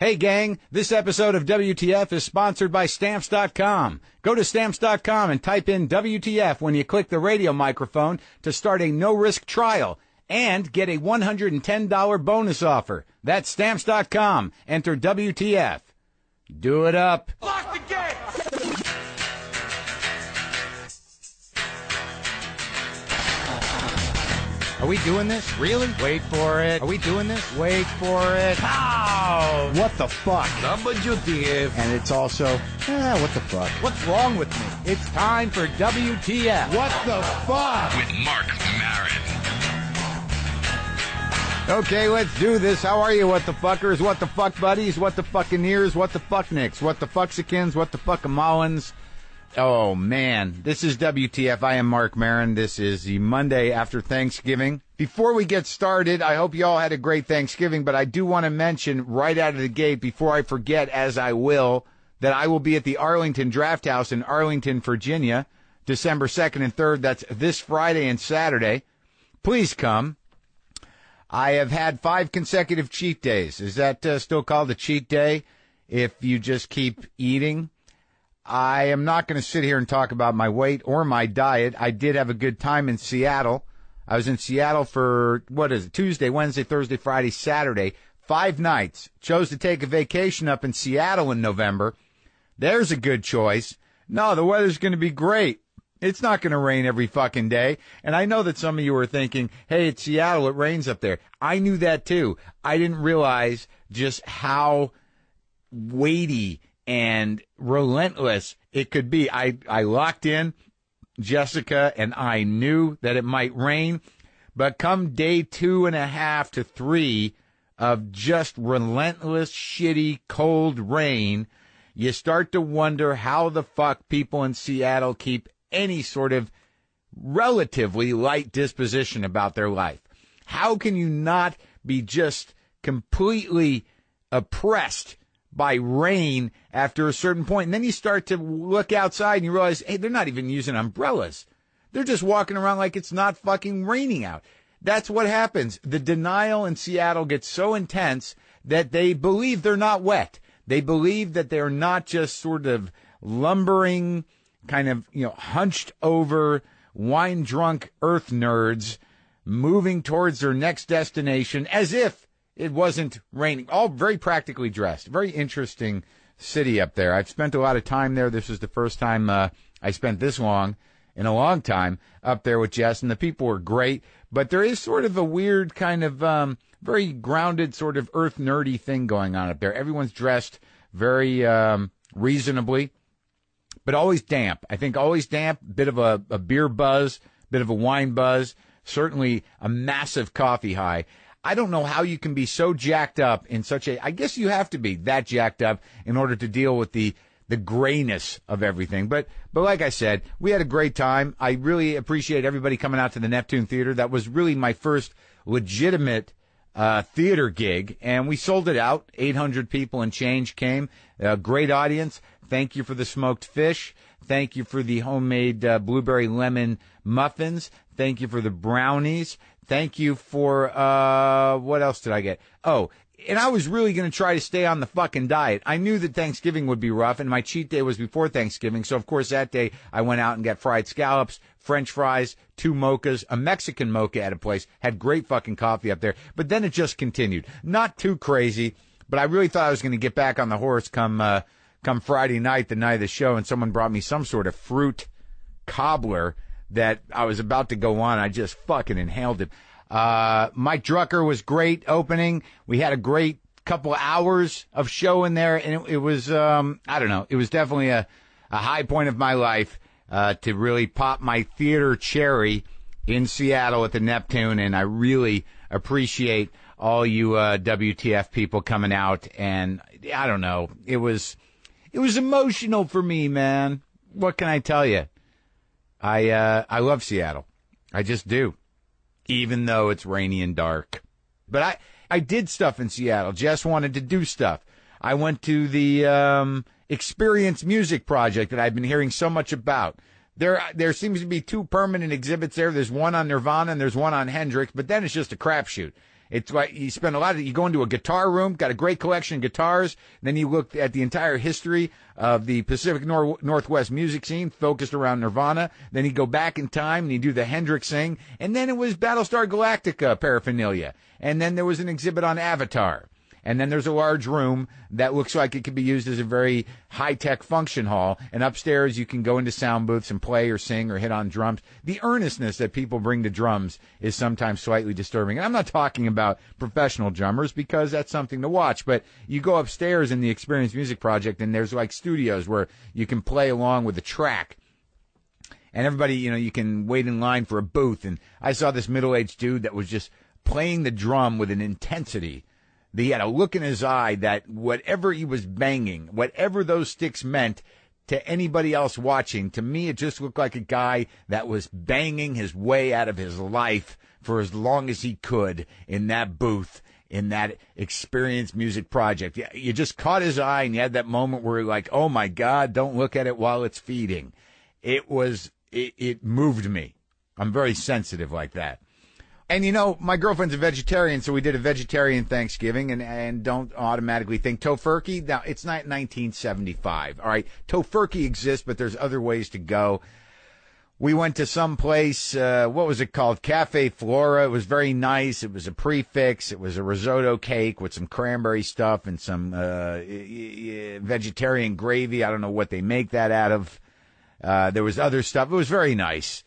Hey, gang, this episode of WTF is sponsored by Stamps.com. Go to Stamps.com and type in WTF when you click the radio microphone to start a no-risk trial and get a $110 bonus offer. That's Stamps.com. Enter WTF. Do it up. Lock the gate! Are we doing this? Really? Wait for it. Are we doing this? Wait for it. How? What the fuck? WTF. And it's also, what the fuck? What's wrong with me? It's time for WTF. What the fuck? With Marc Maron. Okay, let's do this. How are you, what the fuckers? What the fuck buddies? What the fucking ears? What the fuck nicks? What the fucksikins? What the fuckamollins? Oh, man. This is WTF. I am Marc Maron. This is the Monday after Thanksgiving. Before we get started, I hope you all had a great Thanksgiving, but I do want to mention right out of the gate, before I forget, as I will, that I will be at the Arlington Draft House in Arlington, Virginia, December 2nd and 3rd. That's this Friday and Saturday. Please come. I have had 5 consecutive cheat days. Is that still called a cheat day if you just keep eating? I am not going to sit here and talk about my weight or my diet. I did have a good time in Seattle. I was in Seattle for, Tuesday, Wednesday, Thursday, Friday, Saturday, 5 nights. Chose to take a vacation up in Seattle in November. There's a good choice. No, the weather's going to be great. It's not going to rain every fucking day. And I know that some of you are thinking, hey, it's Seattle, it rains up there. I knew that too. I didn't realize just how weighty and relentless it could be. I locked in Jessica, and I knew that it might rain. But come day 2.5 to 3 of just relentless, shitty, cold rain, you start to wonder how the fuck people in Seattle keep any sort of relatively light disposition about their life. How can you not be just completely oppressed by rain after a certain point? And then you start to look outside and you realize, hey, they're not even using umbrellas. They're just walking around like it's not fucking raining out. That's what happens. The denial in Seattle gets so intense that they believe they're not wet. They believe that they're not just sort of lumbering, kind of, hunched over, wine-drunk earth nerds moving towards their next destination as if it wasn't raining. All very practically dressed. Very interesting city up there. I've spent a lot of time there. This was the first time I spent this long in a long time up there with Jess, and the people were great. But there is sort of a weird kind of very grounded sort of earth nerdy thing going on up there. Everyone's dressed very reasonably, but always damp. I think always damp, bit of a beer buzz, bit of a wine buzz, certainly a massive coffee high. I don't know how you can be so jacked up in such a, I guess you have to be that jacked up in order to deal with the grayness of everything. But like I said, we had a great time. I really appreciate everybody coming out to the Neptune Theater. That was really my first legitimate theater gig, and we sold it out. 800 people and change came. A great audience. Thank you for the smoked fish. Thank you for the homemade blueberry lemon muffins. Thank you for the brownies. Thank you for, what else did I get? Oh, and I was really going to try to stay on the fucking diet. I knew that Thanksgiving would be rough, and my cheat day was before Thanksgiving. So, of course, that day I went out and got fried scallops, French fries, 2 mochas, a Mexican mocha at a place. Had great fucking coffee up there. But then it just continued. Not too crazy, but I really thought I was going to get back on the horse come Friday night, the night of the show, and someone brought me some sort of fruit cobbler that I was about to go on. I just fucking inhaled it. Mike Drucker was great opening. We had a great couple hours of show in there, and it was, I don't know, it was definitely a high point of my life to really pop my theater cherry in Seattle at the Neptune, and I really appreciate all you WTF people coming out, and I don't know, it was emotional for me, man. What can I tell you? I love Seattle. I just do. Even though it's rainy and dark. But I did stuff in Seattle. Jess wanted to do stuff. I went to the Experience Music Project that I've been hearing so much about. There seems to be 2 permanent exhibits there. There's one on Nirvana and there's one on Hendrix, but then it's just a crapshoot. It's like you spend a lot of, you go into a guitar room, got a great collection of guitars, then you look at the entire history of the Pacific Northwest music scene focused around Nirvana. Then you go back in time and you do the Hendrix thing. And then it was Battlestar Galactica paraphernalia. And then there was an exhibit on Avatar. And then there's a large room that looks like it could be used as a very high-tech function hall. And upstairs, you can go into sound booths and play or sing or hit on drums. The earnestness that people bring to drums is sometimes slightly disturbing. And I'm not talking about professional drummers because that's something to watch. But you go upstairs in the Experience Music Project, and there's like studios where you can play along with the track. And everybody, you can wait in line for a booth. And I saw this middle-aged dude that was just playing the drum with an intensity. He had a look in his eye that whatever he was banging, whatever those sticks meant to anybody else watching, to me it just looked like a guy that was banging his way out of his life for as long as he could in that booth, in that Experience Music Project. You just caught his eye and you had that moment where you're like, oh my God, don't look at it while it's feeding. It moved me. I'm very sensitive like that. And, my girlfriend's a vegetarian, so we did a vegetarian Thanksgiving, and don't automatically think tofurkey. Now, it's not 1975, all right? Tofurkey exists, but there's other ways to go. We went to some place, what was it called? Cafe Flora. It was very nice. It was a prefix. It was a risotto cake with some cranberry stuff and some vegetarian gravy. I don't know what they make that out of. There was other stuff. It was very nice.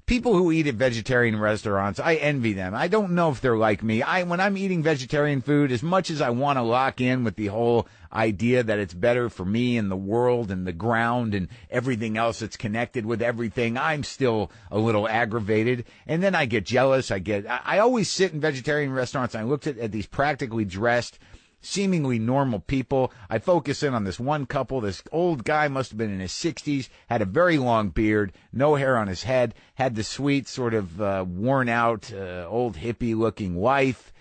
People who eat at vegetarian restaurants, I envy them. I don't know if they're like me. When I'm eating vegetarian food, as much as I want to lock in with the whole idea that it's better for me and the world and the ground and everything else that's connected with everything, I'm still a little aggravated. And then I get jealous. I always sit in vegetarian restaurants and I looked at these practically dressed, seemingly normal people. I focus in on this one couple. This old guy must have been in his 60s, had a very long beard, no hair on his head, had the sweet sort of worn out old hippie looking wife.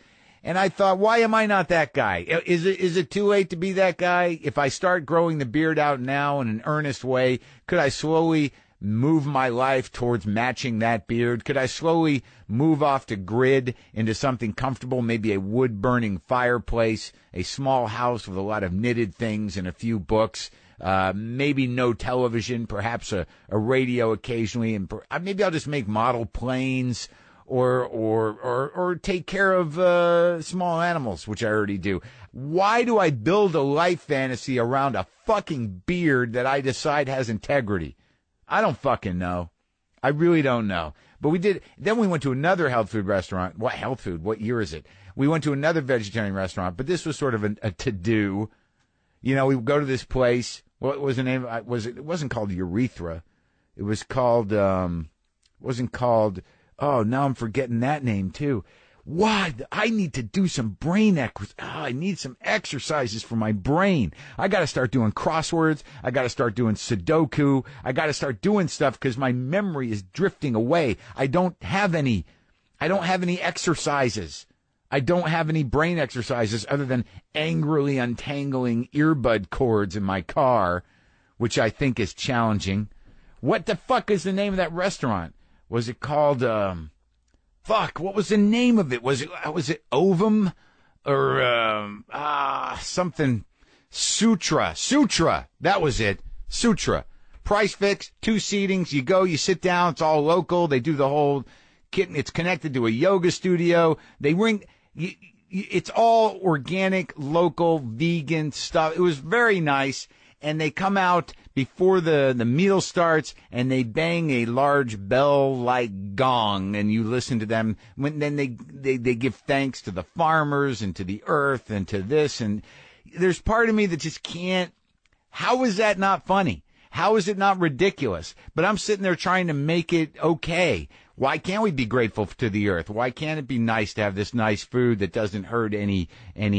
And I thought, why am I not that guy? Is it too late to be that guy? If I start growing the beard out now in an earnest way, could I slowly move my life towards matching that beard? Could I slowly move off the grid into something comfortable, maybe a wood-burning fireplace, a small house with a lot of knitted things and a few books, maybe no television, perhaps a radio occasionally, and maybe I'll just make model planes or take care of small animals, which I already do. Why do I build a life fantasy around a fucking beard that I decide has integrity? I don't fucking know. I really don't know. But we did. Then we went to another health food restaurant. What health food? What year is it? We went to another vegetarian restaurant, but this was sort of a to-do. We go to this place. What was the name? It wasn't called Urethra. It was called, wasn't called, oh, now I'm forgetting that name too. Why? I need to do some brain I need some exercises for my brain. I got to start doing crosswords. I got to start doing Sudoku. I got to start doing stuff because my memory is drifting away. I don't have any exercises. I don't have any brain exercises other than angrily untangling earbud cords in my car, which I think is challenging. What the fuck is the name of that restaurant? Was it called, what was the name of it? Was it Ovum or something? Sutra. That was it. Sutra. Price fixed, 2 seatings. You go, you sit down. It's all local. They do the whole kit. It's connected to a yoga studio. It's all organic, local, vegan stuff. It was very nice. And they come out before the meal starts, and they bang a large bell-like gong, and you listen to them. Then they give thanks to the farmers and to the earth and to this. And there's part of me that just can't. How is that not funny? How is it not ridiculous? But I'm sitting there trying to make it okay. Why can't we be grateful to the earth? Why can't it be nice to have this nice food that doesn't hurt any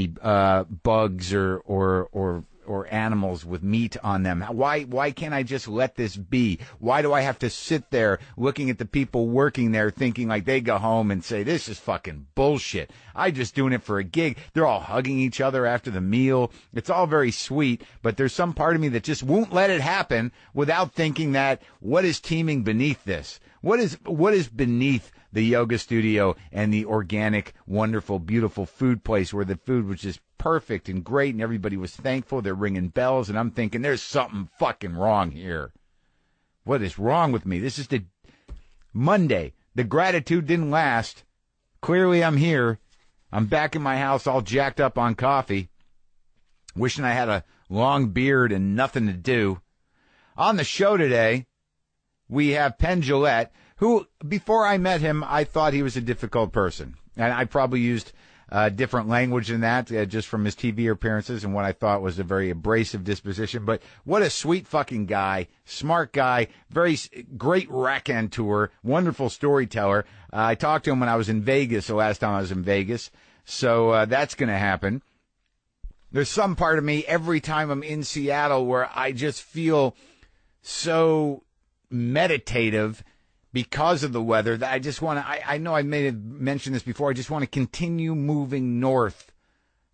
bugs or or animals with meat on them? Why can't I just let this be? Why do I have to sit there looking at the people working there thinking like they go home and say, this is fucking bullshit. I'm just doing it for a gig. They're all hugging each other after the meal. It's all very sweet, but there's some part of me that just won't let it happen without thinking that what is teeming beneath this? What is beneath the yoga studio and the organic, wonderful, beautiful food place where the food was just perfect and great and everybody was thankful? They're ringing bells and I'm thinking there's something fucking wrong here. What is wrong with me? This is the Monday. The gratitude didn't last. Clearly I'm here. I'm back in my house all jacked up on coffee, wishing I had a long beard and nothing to do. On the show today, we have Penn Jillette, who, before I met him, I thought he was a difficult person. And I probably used different language than that, just from his TV appearances and what I thought was a very abrasive disposition. But what a sweet fucking guy, smart guy, very great raconteur, wonderful storyteller. I talked to him when I was in Vegas, the last time I was in Vegas. So that's going to happen. There's some part of me every time I'm in Seattle where I just feel so meditative because of the weather that I just want to, I know I may have mentioned this before, I just want to continue moving north.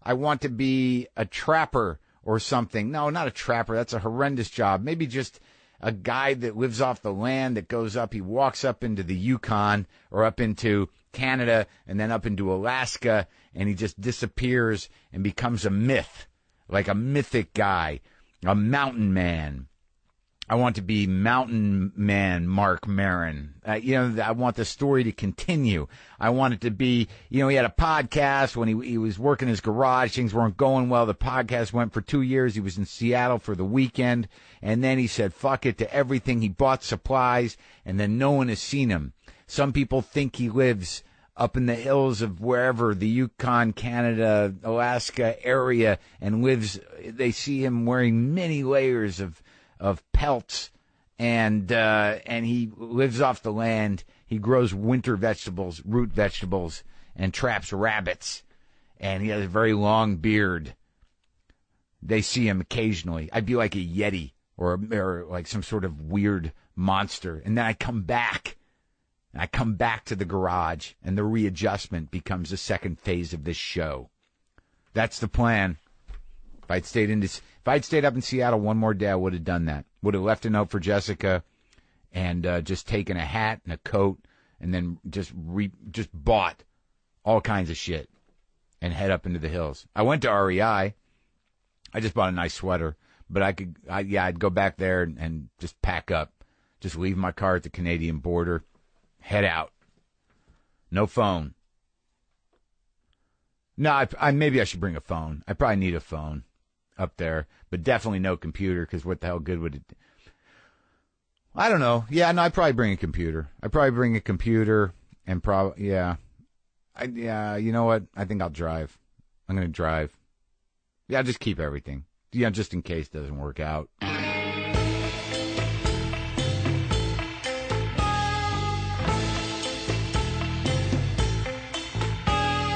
I want to be a trapper or something. No, not a trapper. That's a horrendous job. Maybe just a guy that lives off the land, that goes up, he walks up into the Yukon or up into Canada and then up into Alaska, and he just disappears and becomes a myth, like a mythic guy, a mountain man. I want to be mountain man Marc Maron. I want the story to continue. I want it to be, he had a podcast when he was working his garage. Things weren't going well. The podcast went for 2 years. He was in Seattle for the weekend. And then he said, fuck it to everything. He bought supplies, and then no one has seen him. Some people think he lives up in the hills of wherever, the Yukon, Canada, Alaska area, and they see him wearing many layers of pelts, and he lives off the land. He grows winter vegetables, root vegetables, and traps rabbits, and he has a very long beard. They see him occasionally. I'd be like a Yeti or like some sort of weird monster, and then I come back to the garage, and the readjustment becomes the second phase of this show. That's the plan. If I'd stayed up in Seattle one more day, I would have done that. Would have left a note for Jessica and just taken a hat and a coat and then just bought all kinds of shit and head up into the hills. I went to REI. I just bought a nice sweater, but I'd go back there and just pack up. Just leave my car at the Canadian border, head out. No phone. No, maybe I should bring a phone. I probably need a phone up there, but definitely no computer, because what the hell good would it do? I don't know. Yeah, no, I'd probably bring a computer. And probably, yeah. You know what? I think I'll drive. I'm going to drive. Yeah, I'll just keep everything. Yeah, just in case it doesn't work out.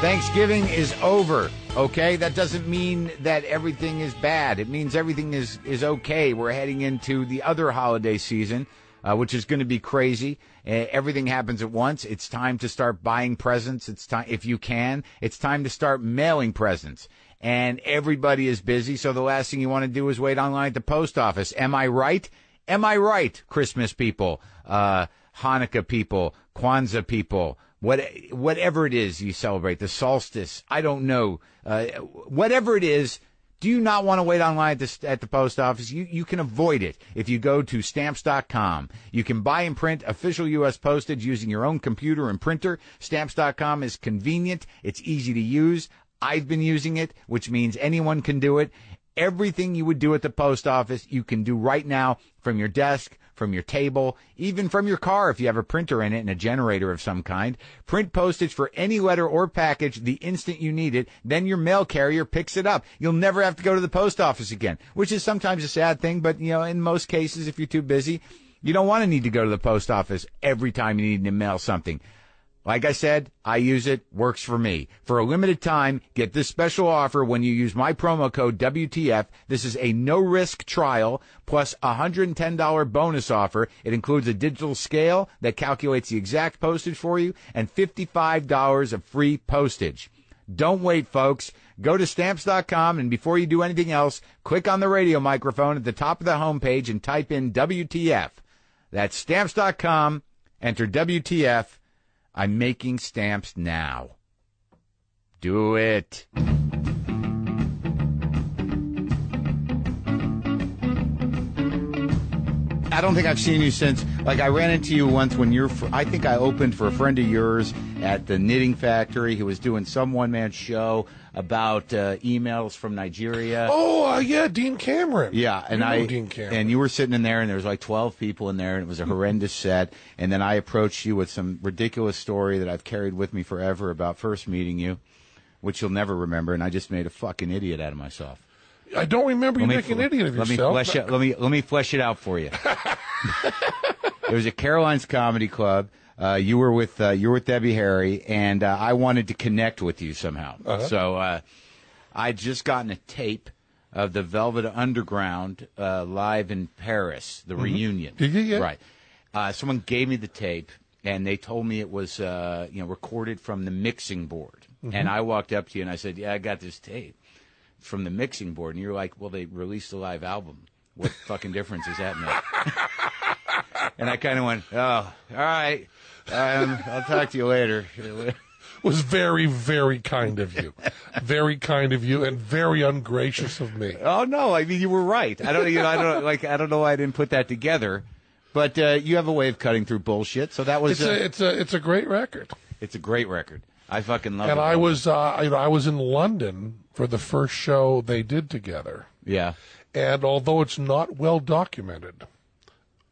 Thanksgiving is over, okay? That doesn't mean that everything is bad. It means everything is okay. We're heading into the other holiday season, which is going to be crazy. Everything happens at once. It's time to start buying presents. It's time, if you can, it's time to start mailing presents. And everybody is busy, so the last thing you want to do is wait online at the post office. Am I right? Am I right, Christmas people, Hanukkah people, Kwanzaa people, whatever it is you celebrate, the solstice, I don't know. Whatever it is, do you not want to wait online at the post office? You can avoid it if you go to Stamps.com. You can buy and print official U.S. postage using your own computer and printer. Stamps.com is convenient. It's easy to use. I've been using it, which means anyone can do it. Everything you would do at the post office, you can do right now from your desk, from your table, even from your car if you have a printer in it and a generator of some kind. Print postage for any letter or package the instant you need it. Then your mail carrier picks it up. You'll never have to go to the post office again, which is sometimes a sad thing. But, in most cases, if you're too busy, you don't want to need to go to the post office every time you need to mail something. Like I said, I use it, works for me. For a limited time, get this special offer when you use my promo code WTF. This is a no-risk trial plus a $110 bonus offer. It includes a digital scale that calculates the exact postage for you and $55 of free postage. Don't wait, folks. Go to Stamps.com, and before you do anything else, click on the radio microphone at the top of the homepage and type in WTF. That's Stamps.com. Enter WTF. I'm making stamps now. Do it. I don't think I've seen you since, like, I ran into you once when I think I opened for a friend of yours at the Knitting Factory. He was doing some one-man show about emails from Nigeria. Oh, yeah, Dean Cameron. Yeah, and Dean Cameron. And you were sitting in there, and there was like 12 people in there, and it was a horrendous set. And then I approached you with some ridiculous story that I've carried with me forever about first meeting you, which you'll never remember, and I just made a fucking idiot out of myself. I don't remember you making an idiot of yourself. Let me flesh it out for you. It was at Caroline's Comedy Club. You were with Debbie Harry, and I wanted to connect with you somehow. Uh-huh. So I'd just gotten a tape of the Velvet Underground live in Paris, the reunion. Yeah. Right. Someone gave me the tape, and they told me it was recorded from the mixing board. Mm-hmm. And I walked up to you and I said, "Yeah, I got this tape from the mixing board." And you're like, "Well, they released a live album. What fucking difference does that make?" And I kind of went, "Oh, all right. I'll talk to you later." Was very, very kind of you. Very kind of you and very ungracious of me. Oh, no. I mean, you were right. I don't know why I didn't put that together. But you have a way of cutting through bullshit. So that was it's a great record. It's a great record. I fucking love it. And I was in London for the first show they did together. Yeah. And although it's not well documented,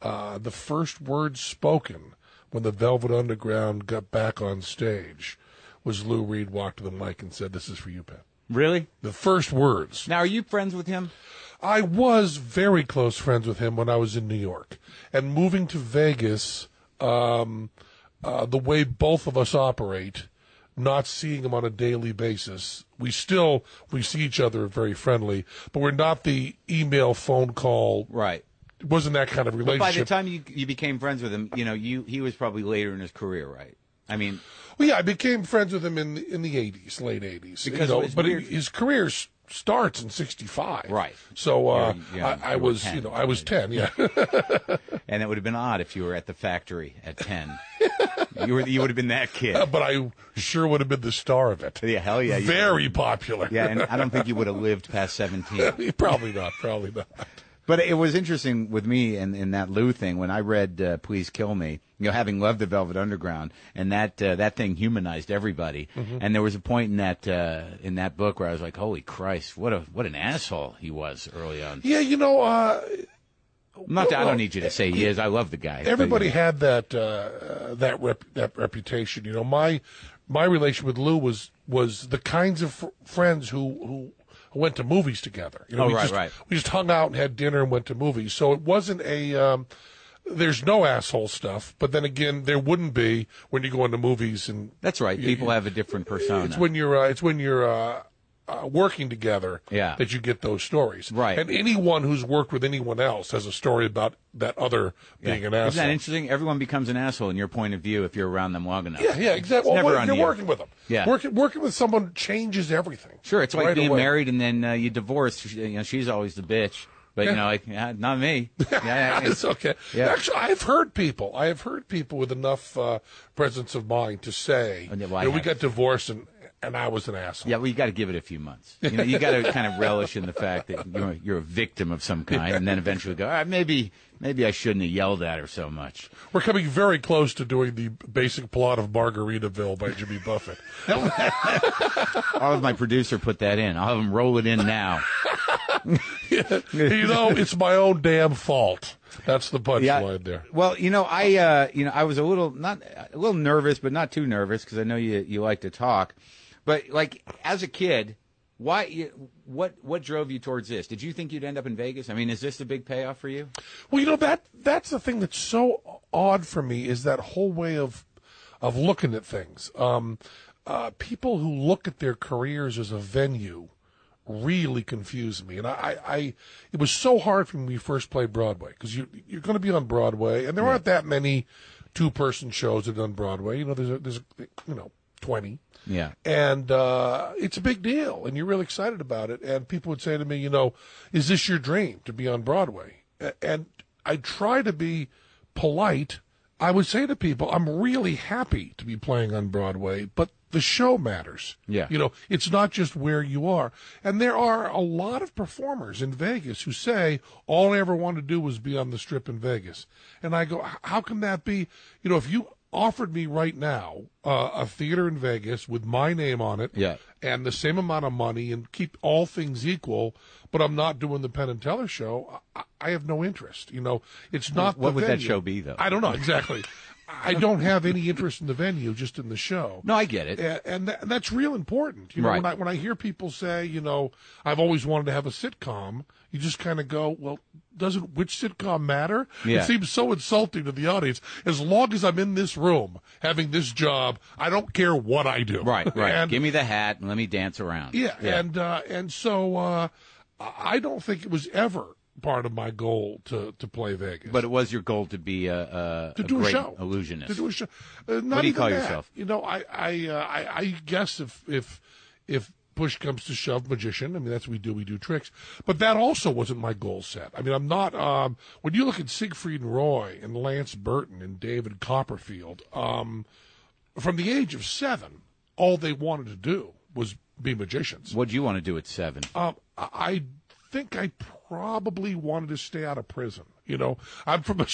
the first words spoken when the Velvet Underground got back on stage was Lou Reed walked to the mic and said, "This is for you, Penn." Really? The first words. Now, are you friends with him? I was very close friends with him when I was in New York. And moving to Vegas, the way both of us operate, not seeing him on a daily basis, we see each other very friendly, but we're not the email, phone call. Right. It wasn't that kind of relationship. But by the time you became friends with him, he was probably later in his career, right? I mean, well, yeah, I became friends with him in the 80s, late 80s. Because his career starts in 65. Right. So I was 10, I was 10, yeah. And it would have been odd if you were at the factory at 10. You would have been that kid. But I sure would have been the star of it. Yeah, hell yeah. Very popular. Yeah, and I don't think you would have lived past 17. Probably not. But it was interesting with me in that Lou thing when I read Please Kill Me, having loved the Velvet Underground, and that thing humanized everybody. Mm-hmm. And there was a point in that book where I was like, holy Christ, what an asshole he was early on. Yeah, I don't need you to say he is. I love the guy. Everybody had that reputation. My relation with Lou was the kinds of friends who went to movies together. We just hung out and had dinner and went to movies. So it wasn't there's no asshole stuff, but then again, there wouldn't be when you go into movies. And that's right. People have a different persona. It's when you're working together that you get those stories. Right. And anyone who's worked with anyone else has a story about that other being an asshole. Isn't that interesting? Everyone becomes an asshole in your point of view if you're around them long enough. Yeah, exactly. Well, you're working with them. Yeah. Working with someone changes everything. Sure, it's like right being away. married and then you divorce. She's always the bitch. But, not me. Yeah, it's okay. Yeah. Actually, I have heard people with enough presence of mind to say, we got divorced and I was an asshole. Yeah, well, you got to give it a few months. You got to kind of relish in the fact that you're a victim of some kind, and then eventually go, all right, maybe I shouldn't have yelled at her so much. We're coming very close to doing the basic plot of Margaritaville by Jimmy Buffett. I'll have my producer put that in. I'll have him roll it in now. It's my own damn fault. That's the punchline there. Well, I was a little nervous, but not too nervous because I know you like to talk. But like as a kid, what drove you towards this? Did you think you'd end up in Vegas? I mean, is this a big payoff for you? Well, that's the thing that's so odd for me is that whole way of of looking at things. People who look at their careers as a venue really confuse me. And it was so hard for me when we first played Broadway, because you're going to be on Broadway, and there aren't that many two-person shows that are on Broadway. You know, there's 20. Yeah. And it's a big deal, and you're really excited about it. And people would say to me, is this your dream, to be on Broadway? And I try to be polite. I would say to people, I'm really happy to be playing on Broadway, but the show matters. Yeah. It's not just where you are. And there are a lot of performers in Vegas who say, all I ever wanted to do was be on the Strip in Vegas. And I go, how can that be? If you offered me right now a theater in Vegas with my name on it, and the same amount of money, and keep all things equal, but I'm not doing the Penn and Teller show, I have no interest. It's not what the would venue. that show be, though? I don't know exactly. I don't have any interest in the venue, just in the show. No, I get it. And that's real important. Right. When I hear people say, I've always wanted to have a sitcom, you just kind of go, well, doesn't which sitcom matter? Yeah. It seems so insulting to the audience. As long as I'm in this room having this job, I don't care what I do. Right. And, give me the hat and let me dance around. Yeah. And so I don't think it was ever part of my goal to play Vegas. But it was your goal to be a do a great show. illusionist. To do a show. What do you call that. yourself? I guess if push comes to shove, magician. I mean, that's what we do. We do tricks. But that also wasn't my goal set. I mean, I'm not. When you look at Siegfried and Roy and Lance Burton and David Copperfield, from the age of 7, all they wanted to do was be magicians. What do you want to do at 7? I think I probably wanted to stay out of prison. I'm from a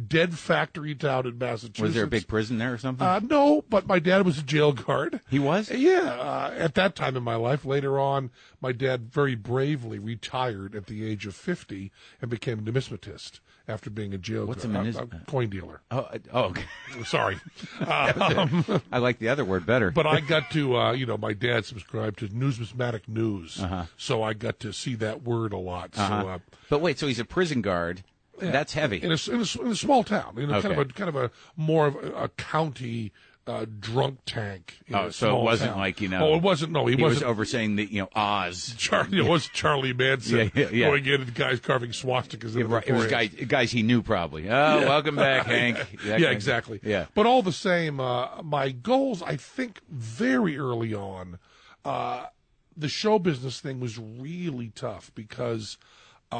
dead factory town in Massachusetts. Was there a big prison there or something? No, but my dad was a jail guard. He was? Yeah. At that time in my life. Later on, my dad very bravely retired at the age of 50 and became a numismatist after being a jail What's guard. a coin dealer. Oh, okay. Sorry. I like the other word better. But I got to, my dad subscribed to Numismatic News, so I got to see that word a lot. So, but wait, so he's a prison guard. Yeah. That's heavy. In a small town, Okay. kind of a more of a county drunk tank. So it wasn't town. like Oh, it wasn't. No, he was wasn't overseeing the Oz. It was Charlie Manson going in and guys carving swastikas. It was guys he knew probably. Oh, welcome back, Hank. Exactly. Yeah. But all the same, my goals, I think, very early on, the show business thing was really tough because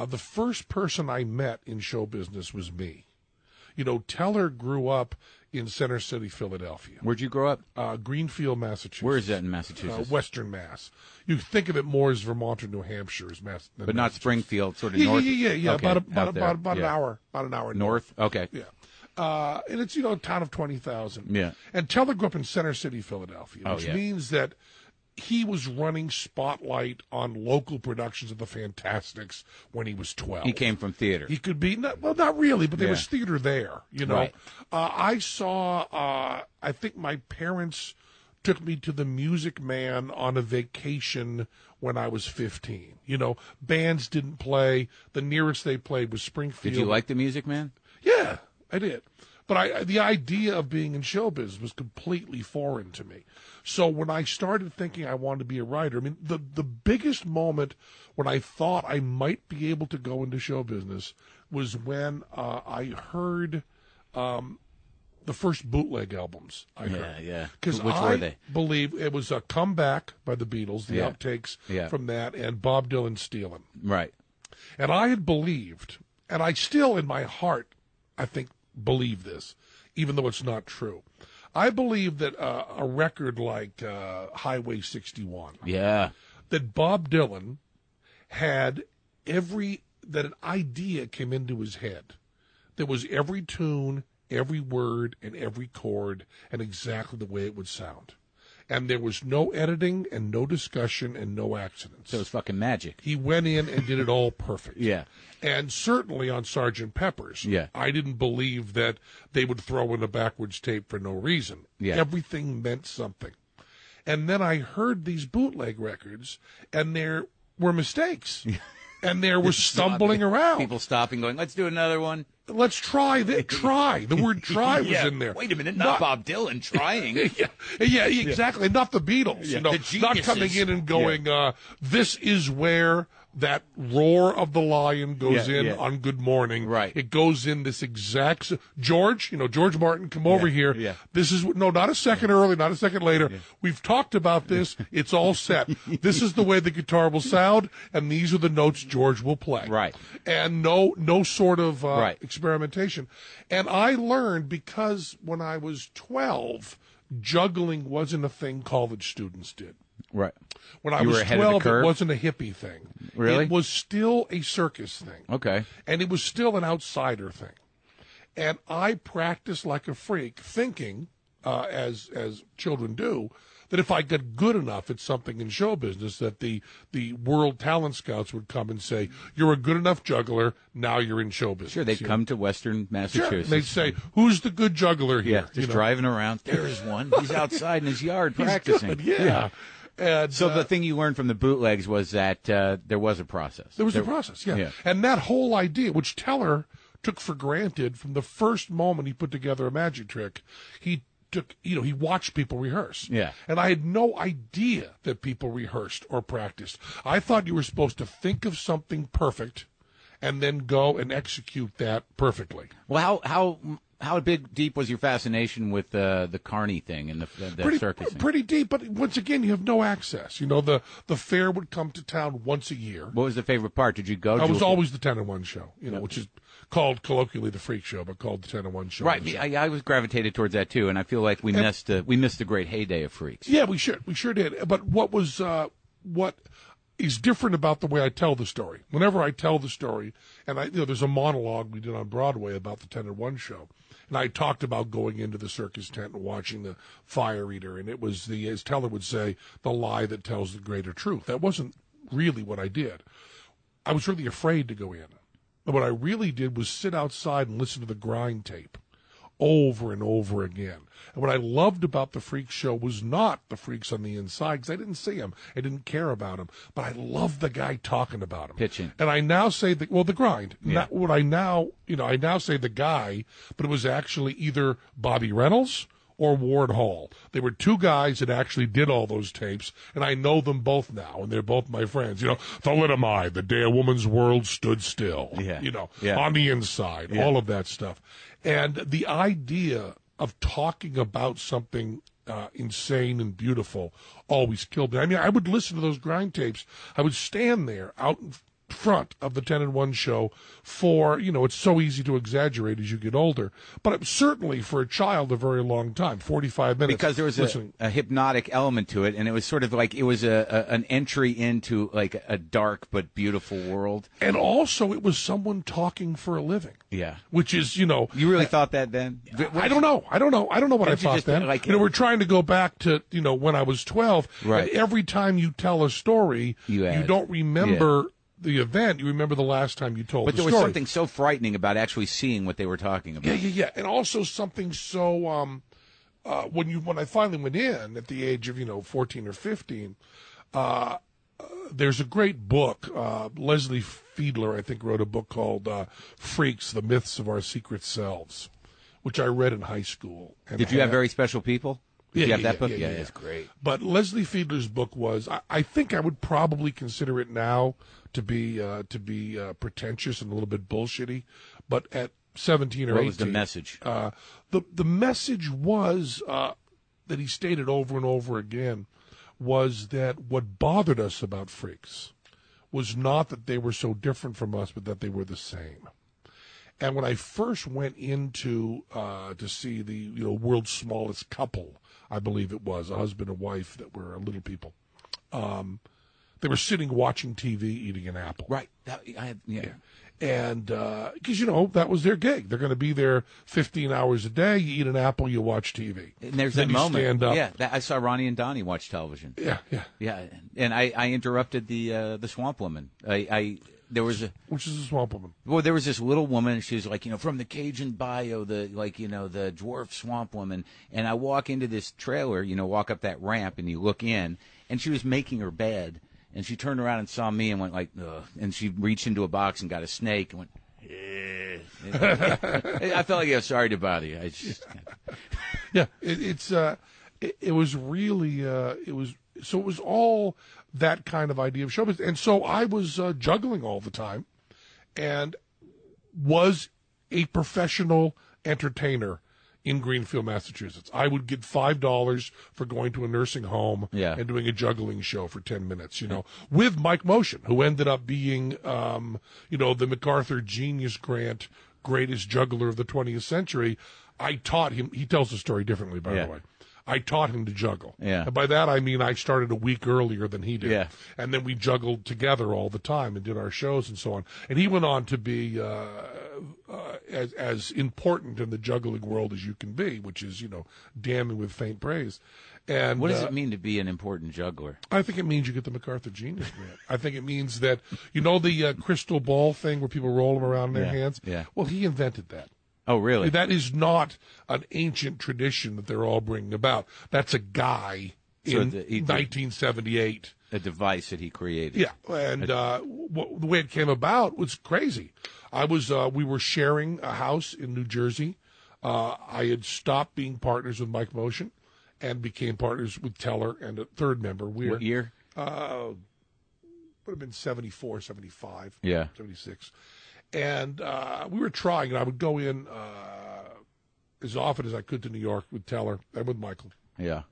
the first person I met in show business was me. Teller grew up in Center City, Philadelphia. Where'd you grow up? Greenfield, Massachusetts. Where is that in Massachusetts? Western Mass. You think of it more as Vermont or New Hampshire, as but not Springfield, sort of yeah, north. Yeah. Okay, about an hour, north. Okay. Yeah. And it's a town of 20,000. Yeah. And Teller grew up in Center City, Philadelphia, which yeah. means that he was running Spotlight on local productions of the Fantastics when he was 12. He came from theater. He could be, not really, but there was theater there, Right. I saw, I think my parents took me to the Music Man on a vacation when I was 15. Bands didn't play. The nearest they played was Springfield. Did you like the Music Man? Yeah, I did. But the idea of being in showbiz was completely foreign to me. So when I started thinking I wanted to be a writer, I mean, the biggest moment when I thought I might be able to go into show business was when I heard the first bootleg albums I heard. Yeah. Because Which were they? Believe it was a Comeback by the Beatles, the outtakes from that, and Bob Dylan Stealin'. Right. And I had believed, and I still in my heart, I think, believe this, even though it's not true. I believe that a record like Highway 61, that Bob Dylan had that an idea came into his head. There was every tune, every word, and every chord, and exactly the way it would sound. And there was no editing and no discussion and no accidents. So it was fucking magic. He went in and did it all perfect. Yeah. And certainly on Sgt. Pepper's, I didn't believe that they would throw in a backwards tape for no reason. Yeah. Everything meant something. And then I heard these bootleg records, and there were mistakes. And there was stumbling around. People stopping, going, let's do another one. let's try that. Try. The word try was in there. Wait a minute, not Bob Dylan trying. Yeah, exactly. Not the Beatles. Yeah. Not coming in and going, this is where that roar of the lion goes on Good Morning. Right. It goes in this exact... George Martin, come over here. Yeah. This is... No, not a second early, not a second later. Yeah. We've talked about this. It's all set. This is the way the guitar will sound, and these are the notes George will play. Right. And no sort of experimentation. And I learned, because when I was 12, juggling wasn't a thing college students did. Right. When I was 12, it wasn't a hippie thing. Really? It was still a circus thing. Okay. And it was still an outsider thing. And I practiced like a freak, thinking, as children do, that if I got good enough at something in show business, that the world talent scouts would come and say, you're a good enough juggler, now you're in show business. Sure, they'd come to Western Massachusetts. Sure. They'd say, who's the good juggler here? Yeah, just driving around. There is one. He's outside in his yard practicing. Good, yeah. And, so the thing you learned from the bootlegs was that there was a process. There was a process, yeah. And that whole idea, which Teller took for granted from the first moment he put together a magic trick, he watched people rehearse. Yeah. And I had no idea that people rehearsed or practiced. I thought you were supposed to think of something perfect and then go and execute that perfectly. Well, how deep was your fascination with the Carney thing and the circus thing? Pretty deep, but once again, you have no access. The fair would come to town once a year. What was the favorite part? Did you go? I was always the 10-1 show, which is called colloquially the Freak Show, but called the 10-1 show. Right, I was gravitated towards that too, and I feel like we missed the great heyday of Freaks. Yeah, we sure did. But what is different about the way I tell the story? Whenever I tell the story, and there's a monologue we did on Broadway about the 10-1 show. And I talked about going into the circus tent and watching the fire eater, and it was as Teller would say, the lie that tells the greater truth. That wasn't really what I did. I was really afraid to go in. But what I really did was sit outside and listen to the grind tape over and over again. And what I loved about the Freak Show was not the freaks on the inside, because I didn't see them. I didn't care about them. But I loved the guy talking about him. Pitching. And I now say, the grind. Yeah. I now say the guy, but it was actually either Bobby Reynolds or Ward Hall. They were two guys that actually did all those tapes, and I know them both now, and they're both my friends. Thalidomide, the day a woman's world stood still. On the inside, all of that stuff. And the idea of talking about something insane and beautiful always killed me. I mean, I would listen to those grind tapes. I would stand there out in front of the 10-1 show for, it's so easy to exaggerate as you get older, but it was certainly for a child a very long time, 45 minutes. Because there was a hypnotic element to it, and it was sort of like it was an entry into like a dark but beautiful world. And also it was someone talking for a living. Yeah. Which is, You really thought that then? I don't know what I thought then. We're trying to go back to, when I was 12. Right. Every time you tell a story, you don't remember the event, you remember the last time you told the story. But there was something so frightening about actually seeing what they were talking about. Yeah. And also something so, when I finally went in at the age of, 14 or 15, there's a great book. Leslie Fiedler, I think, wrote a book called Freaks, The Myths of Our Secret Selves, which I read in high school. And Did you have very special people? Did you have that book? Yeah, it's great. But Leslie Fiedler's book was, I think I would probably consider it now to be pretentious and a little bit bullshitty, but at 17 or 18. What was the message? The message was that he stated over and over again was that what bothered us about freaks was not that they were so different from us, but that they were the same. And when I first went into to see the world's smallest couple, I believe it was a husband and wife that were little people. They were sitting watching TV, eating an apple. Right. And because that was their gig. They're going to be there 15 hours a day. You eat an apple, you watch TV. And there's then that moment. Stand up. Yeah, I saw Ronnie and Donnie watch television. Yeah. And I interrupted the Swamp Woman. There was which is a swamp woman. Well, there was this little woman. She was like, from the Cajun Bayou, the dwarf swamp woman. And I walk into this trailer, walk up that ramp, and you look in, and she was making her bed, and she turned around and saw me and went like, ugh. And she reached into a box and got a snake and went, eh. I felt like I was sorry to bother you. Yeah, it was really it was all that kind of idea of show business, and so I was juggling all the time, and was a professional entertainer in Greenfield, Massachusetts. I would get $5 for going to a nursing home and doing a juggling show for 10 minutes, with Mike Motion, who ended up being, the MacArthur Genius Grant greatest juggler of the 20th century. I taught him. He tells the story differently, by the way. I taught him to juggle. Yeah. And by that, I mean I started a week earlier than he did. Yeah. And then we juggled together all the time and did our shows and so on. And he went on to be as important in the juggling world as you can be, which is, damning with faint praise. And what does it mean to be an important juggler? I think it means you get the MacArthur Genius Grant. I think it means that, the crystal ball thing where people roll them around in their hands? Yeah. Well, he invented that. Oh, really? That is not an ancient tradition that they're all bringing about. That's a guy in 1978. A device that he created. Yeah, and the way it came about was crazy. We were sharing a house in New Jersey. I had stopped being partners with Mike Motion and became partners with Teller and a third member. What year? Would have been 74, 75, 76. And we were trying, and I would go in as often as I could to New York with Teller and with Michael. Yeah.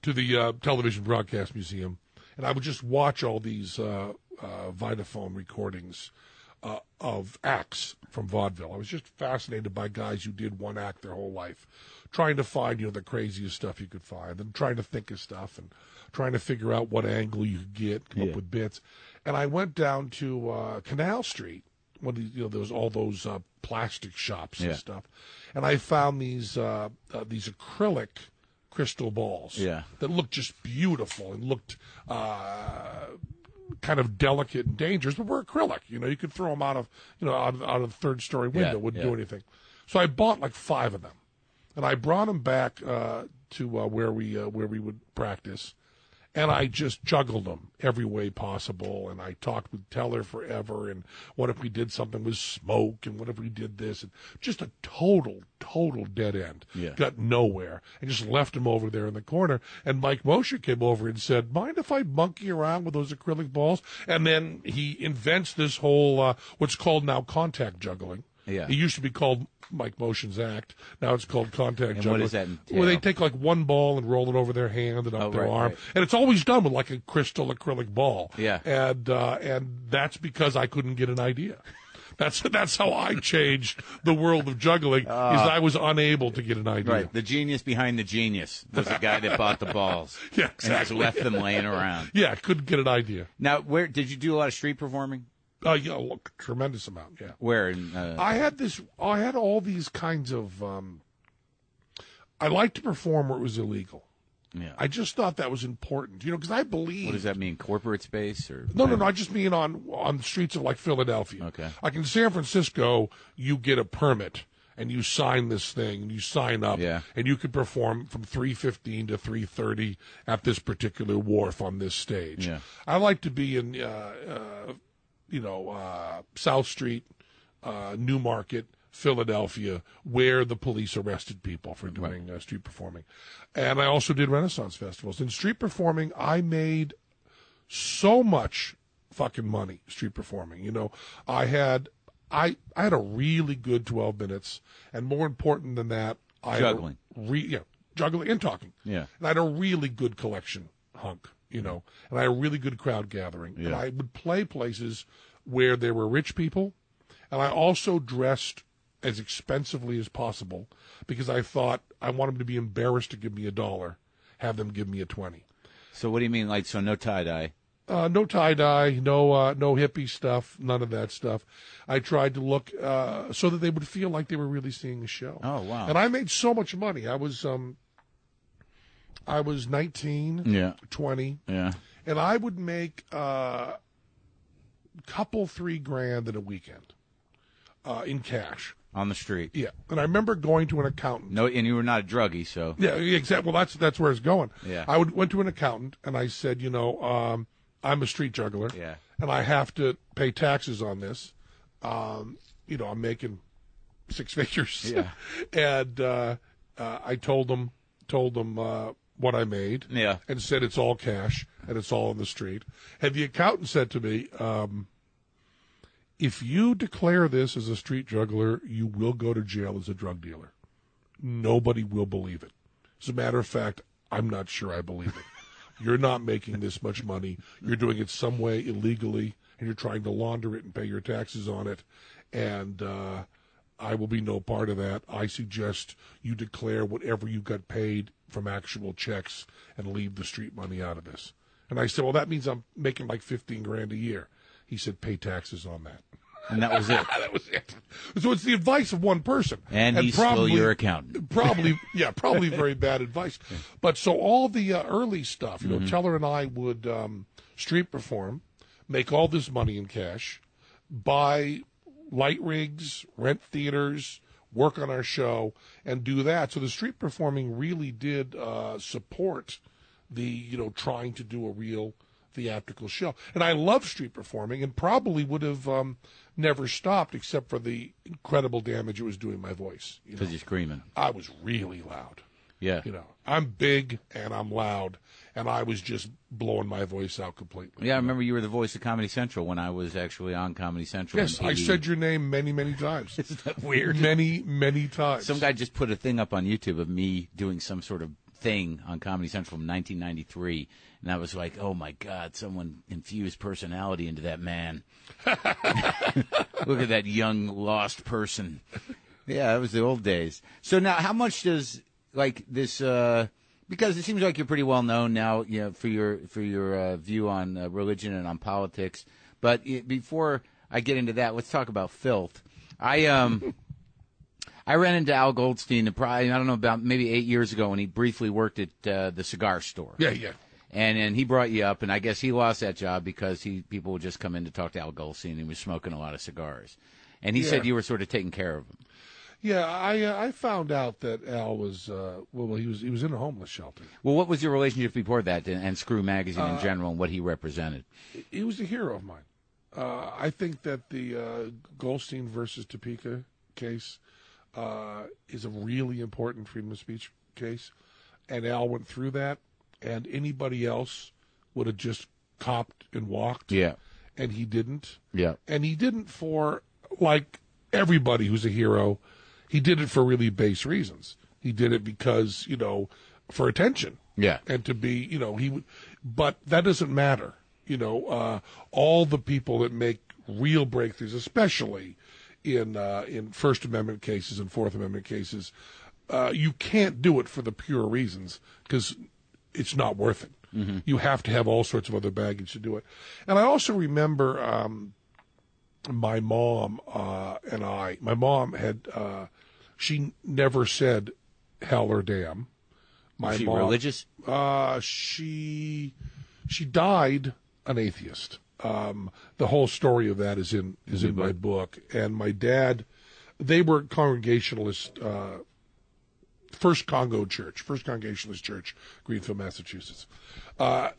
To the Television Broadcast Museum. And I would just watch all these Vitaphone recordings of acts from vaudeville. I was just fascinated by guys who did one act their whole life, trying to find, the craziest stuff you could find, and trying to think of stuff and trying to figure out what angle you could get, come up with bits. And I went down to Canal Street. When there was all those plastic shops and stuff, and I found these acrylic crystal balls that looked just beautiful and looked kind of delicate and dangerous, but were acrylic. You could throw them out of the third story window, wouldn't do anything. So I bought like 5 of them, and I brought them back to where we would practice. And I just juggled them every way possible. And I talked with Teller forever. And what if we did something with smoke? And what if we did this? And just a total dead end. Yeah. Got nowhere. And just left him over there in the corner. And Mike Mosher came over and said, mind if I monkey around with those acrylic balls? And then he invents this whole, what's called now contact juggling. Yeah. It used to be called Mike Motion's act. Now it's called contact juggling. What does that entail? Where they take like one ball and roll it over their hand and up their arm. Right. And it's always done with like a crystal acrylic ball. Yeah. And that's because I couldn't get an idea. That's how I changed the world of juggling, is I was unable to get an idea. Right. The genius behind the genius was the guy that bought the balls. Yeah, exactly. And just left them laying around. Yeah, couldn't get an idea. Now, where did you do a lot of street performing? Look, tremendous amount. Yeah. Where? I had all these kinds of. I liked to perform where it was illegal. Yeah. I just thought that was important, because I believe. What does that mean? Corporate space or? No. I just mean on streets of like Philadelphia. Okay. Like in San Francisco, you get a permit and you sign this thing and you sign up, and you can perform from 3:15 to 3:30 at this particular wharf on this stage. Yeah. I like to be in. South Street, Newmarket, Philadelphia, where the police arrested people for doing street performing. And I also did Renaissance festivals. In street performing, I made so much fucking money street performing. I had a really good 12 minutes, and more important than that, juggling. Juggling and talking. Yeah. And I had a really good collection hunk. And I had a really good crowd gathering. Yeah. And I would play places where there were rich people, and I also dressed as expensively as possible because I thought I want them to be embarrassed to give me $1, have them give me a 20. So what do you mean, so no tie-dye? No tie-dye, no hippie stuff, none of that stuff. I tried to look so that they would feel like they were really seeing a show. Oh, wow. And I made so much money. I was 19, 20, and I would make a couple $3,000 in a weekend in cash. On the street. Yeah. And I remember going to an accountant. No, and you were not a druggie, so. Yeah, exactly. Well, that's where it's going. Yeah. I went to an accountant, and I said, I'm a street juggler. Yeah. And I have to pay taxes on this. I'm making six figures. Yeah. And I told them what I made. Yeah. And said it's all cash and it's all on the street. And the accountant said to me, if you declare this as a street juggler, you will go to jail as a drug dealer. Nobody will believe it. As a matter of fact, I'm not sure I believe it. You're not making this much money. You're doing it some way illegally, and you're trying to launder it and pay your taxes on it. And I will be no part of that. I suggest you declare whatever you got paid from actual checks and leave the street money out of this. And I said, well, that means I'm making like $15,000 a year. He said, pay taxes on that. And that was it. That was it. So it's the advice of one person. And he's still your accountant. Probably very bad advice. But so all the early stuff, Teller and I would street perform, make all this money in cash, buy light rigs, rent theaters, work on our show, and do that. So the street performing really did support the, trying to do a real theatrical show. And I love street performing and probably would have never stopped except for the incredible damage it was doing my voice. Because you're screaming. I was really loud. Yeah. I'm big and I'm loud, and I was just blowing my voice out completely. Yeah, I remember you were the voice of Comedy Central when I was actually on Comedy Central. Yes, I said your name many, many times. Isn't that weird? Many, many times. Some guy just put a thing up on YouTube of me doing some sort of thing on Comedy Central from 1993, and I was like, oh my God, someone infused personality into that man. Look at that young lost person. Yeah, it was the old days. So now, how much does this? Because it seems like you're pretty well known now, for your view on religion and on politics. But before I get into that, let's talk about filth. I ran into Al Goldstein, probably, I don't know, about maybe 8 years ago when he briefly worked at the cigar store. Yeah. And he brought you up, and I guess he lost that job because people would just come in to talk to Al Goldstein, and he was smoking a lot of cigars. And he said you were sort of taking care of him. Yeah, I found out that Al was he was in a homeless shelter. Well, what was your relationship before that and Screw Magazine in general and what he represented? He was a hero of mine. I think that the Goldstein versus Topeka case is a really important freedom of speech case, and Al went through that, and anybody else would have just copped and walked. Yeah. And he didn't. Yeah. And he didn't for, like everybody who's a hero, he did it for really base reasons. He did it because, for attention. Yeah. And to be, he would, but that doesn't matter. All the people that make real breakthroughs, especially in First Amendment cases and Fourth Amendment cases, you can't do it for the pure reasons because it's not worth it. Mm-hmm. You have to have all sorts of other baggage to do it. And I also remember my mom and I. My mom had she never said hell or damn. Was she religious? She died an atheist. The whole story of that is in my book. And my dad, they were Congregationalist, First Congregationalist Church, Greenfield, Massachusetts.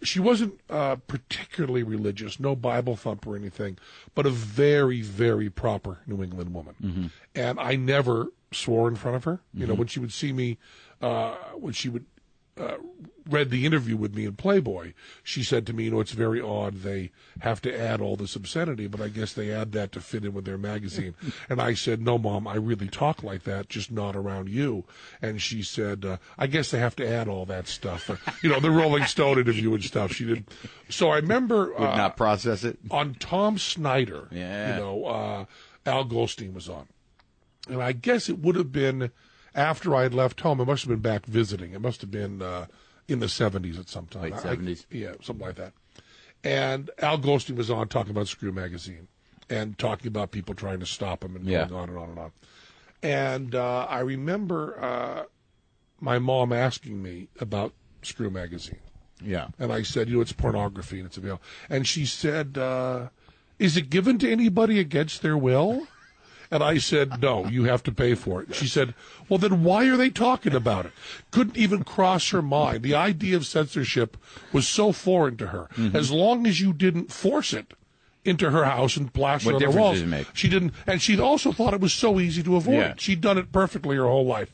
She wasn't particularly religious, no Bible thumper or anything, but a very, very proper New England woman. Mm-hmm. And I never swore in front of her. Mm-hmm. When she would see me, when she would read the interview with me in Playboy, she said to me, it's very odd they have to add all this obscenity, but I guess they add that to fit in with their magazine. And I said, no, Mom, I really talk like that, just not around you. And she said, I guess they have to add all that stuff. The Rolling Stone interview and stuff. She did. So I remember... Would not process it? On Tom Snyder, Al Goldstein was on. And I guess it would have been... After I had left home, it must have been back visiting. It must have been in the 70s at some time. Late 70s. Yeah, something like that. And Al Goldstein was on talking about Screw Magazine and talking about people trying to stop him and going on and on and on. And I remember my mom asking me about Screw Magazine. Yeah. And I said, it's pornography and it's available. And she said, is it given to anybody against their will? And I said, no, you have to pay for it. She said, well, then why are they talking about it? Couldn't even cross her mind. The idea of censorship was so foreign to her. Mm-hmm. As long as you didn't force it, into her house and plaster What on the difference walls. does it make? She didn't, and she also thought it was so easy to avoid. Yeah. She'd done it perfectly her whole life.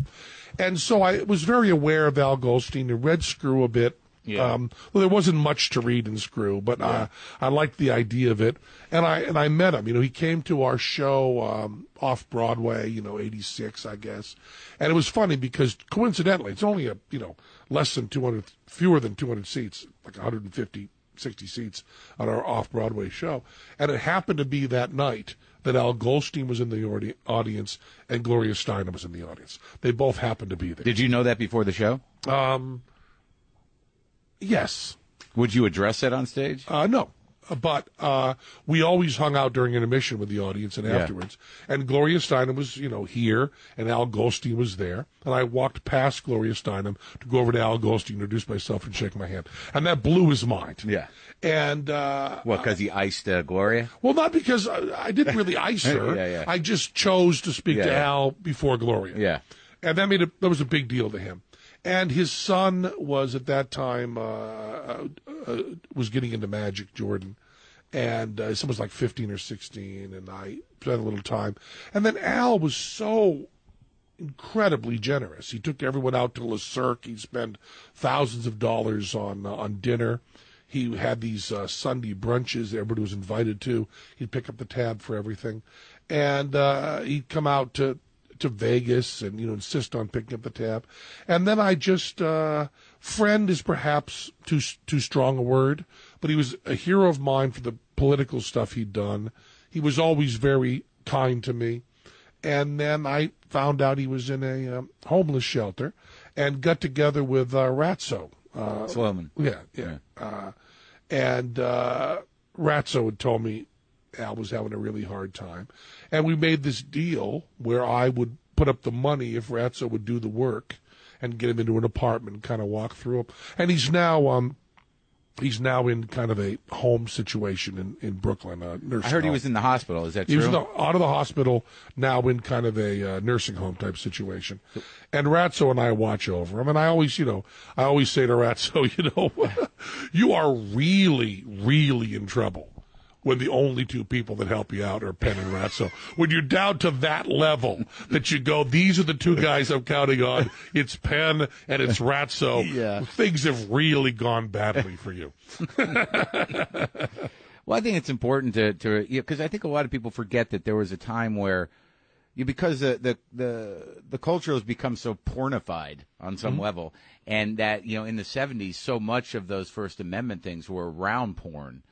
And so I was very aware of Al Goldstein and read Screw a bit. Yeah. Well, there wasn't much to read in Screw, but I liked the idea of it. And I met him. He came to our show off Broadway, 86, I guess. And it was funny because coincidentally, it's only less than 200, fewer than 200 seats, like 150, 60 seats on our off-Broadway show. And it happened to be that night that Al Goldstein was in the audience and Gloria Steinem was in the audience. They both happened to be there. Did you know that before the show? Yes. Would you address that on stage? No. But we always hung out during intermission with the audience and afterwards. And Gloria Steinem was, here, and Al Goldstein was there. And I walked past Gloria Steinem to go over to Al Goldstein, introduce myself, and shake my hand. And that blew his mind. Yeah. And what? Because he iced Gloria? Well, not because I didn't really ice her. Yeah. I just chose to speak to Al before Gloria. Yeah. And that was a big deal to him. And his son was at that time was getting into magic, Jordan, and his son was like 15 or 16, and I spent a little time. And then Al was so incredibly generous. He took everyone out to Le Cirque. He'd spend thousands of dollars on dinner. He had these Sunday brunches that everybody was invited to. He'd pick up the tab for everything, and he'd come out to Vegas and insist on picking up the tab. And then I just friend is perhaps too strong a word, but he was a hero of mine for the political stuff he'd done. He was always very kind to me. And then I found out he was in a homeless shelter and got together with Ratso. Sloman. Yeah. And Ratso had told me Al was having a really hard time. And we made this deal where I would put up the money if Ratso would do the work and get him into an apartment and kind of walk through him. And he's now in kind of a home situation in Brooklyn, a nursing I heard home. he was in the hospital. Is that true? He was out of the hospital, now in kind of a nursing home type situation. And Ratso and I watch over him. And I always say to Ratso, you are really, really in trouble when the only two people that help you out are Penn and Ratso. When you're down to that level that you go, these are the two guys I'm counting on. It's Penn and it's Ratso. Yeah. Things have really gone badly for you. Well, I think it's important to because I think a lot of people forget that there was a time where because the culture has become so pornified on some level, and that in the 70s so much of those First Amendment things were around porn.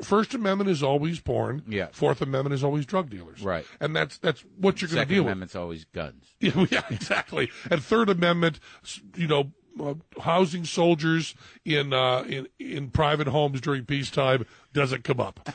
First Amendment is always porn. Yeah. Fourth Amendment is always drug dealers. Right. And that's what you're going to Second deal Amendment's always guns. with. Yeah, exactly. And Third Amendment, housing soldiers in private homes during peacetime doesn't come up.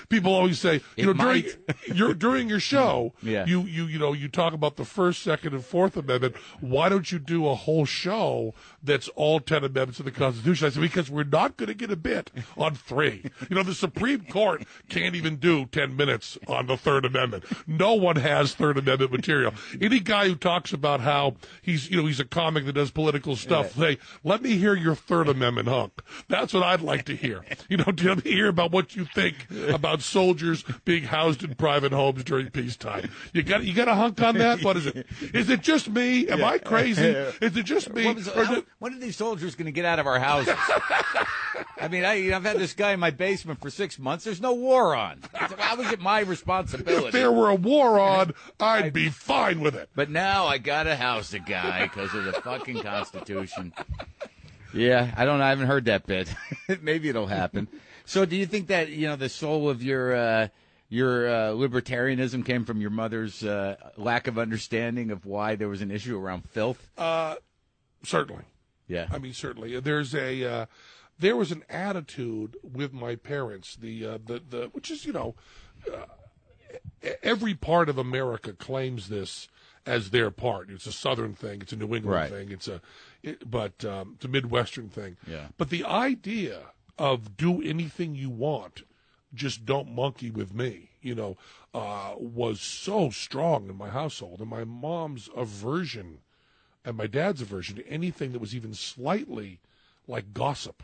People always say, during your show, Yeah. you talk about the First, Second, and Fourth Amendment. Why don't you do a whole show that's all 10 amendments of the Constitution? I said, because we're not going to get a bit on 3. The Supreme Court can't even do 10 minutes on the Third Amendment. No one has Third Amendment material. Any guy who talks about how he's a comic that does political stuff, say, let me hear your Third Amendment hunk. That's what I'd like to hear. Let me hear about what you think about soldiers being housed in private homes during peacetime. You got a hunk on that? What is it? Is it just me? Am I crazy? Is it just me? When are these soldiers going to get out of our houses? I mean, I've had this guy in my basement for 6 months. There's no war on. How is it my responsibility? If there were a war on, I'd be fine with it. But now I got to house a guy because of the fucking Constitution. Yeah, I haven't heard that bit. Maybe it'll happen. So do you think that, the soul of your libertarianism came from your mother's lack of understanding of why there was an issue around filth? Certainly. Yeah. I mean, certainly. There was an attitude with my parents, which is, every part of America claims this as their part. It's a Southern thing. It's a New England thing. It's a Midwestern thing. Yeah. But the idea of do anything you want, just don't monkey with me, was so strong in my household. And my mom's aversion and my dad's aversion to anything that was even slightly like gossip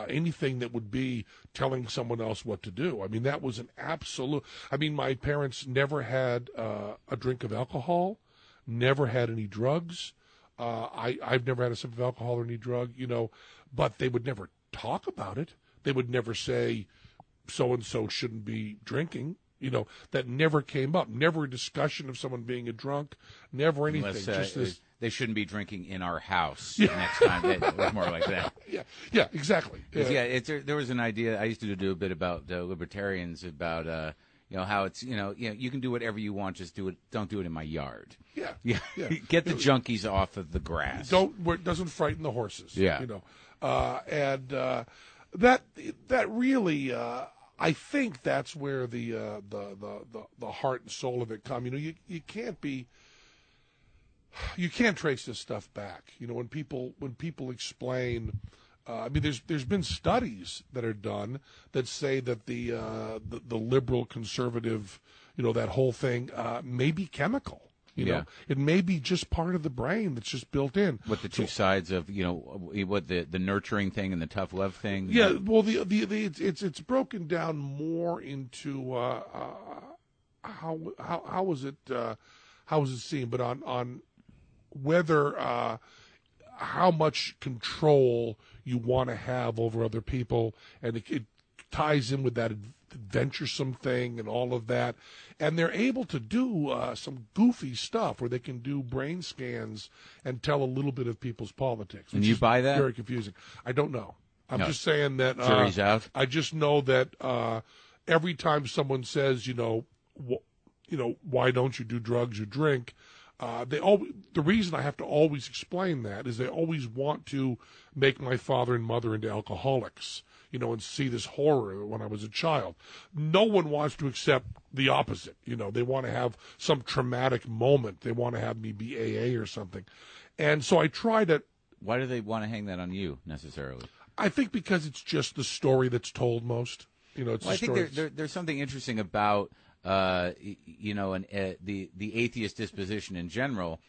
anything that would be telling someone else what to do. I mean, that was an absolute. I mean, my parents never had a drink of alcohol, never had any drugs. I've never had a sip of alcohol or any drug, but they would never talk about it. They would never say so-and-so shouldn't be drinking. That never came up. Never a discussion of someone being a drunk. Never anything. Unless, just this. They shouldn't be drinking in our house next time. It was more like that. Yeah, exactly. There was an idea. I used to do a bit about libertarians about how it's you can do whatever you want, just do it. Don't do it in my yard. Yeah. Get the junkies off of the grass. Where it doesn't frighten the horses. Yeah. And that really. I think that's where the heart and soul of it come. You can't trace this stuff back. When people explain, I mean, there's been studies that are done that say that the liberal conservative, that whole thing may be chemical. It may be just part of the brain that's just built in. What the two sides of what the nurturing thing and the tough love thing. Yeah, well, it's broken down more into how was it seen, but on whether how much control you want to have over other people, and it ties in with that adventuresome thing and all of that. And they're able to do some goofy stuff where they can do brain scans and tell a little bit of people's politics. And you buy that? Very confusing. I don't know. I'm just saying that jury's out. I just know that every time someone says, why don't you do drugs or drink, the reason I have to always explain that is they always want to make my father and mother into alcoholics, and see this horror when I was a child. No one wants to accept the opposite. They want to have some traumatic moment. They want to have me be AA or something. And so I try to. Why do they want to hang that on you necessarily? I think because it's just the story that's told most. I think there's something interesting about the atheist disposition in general,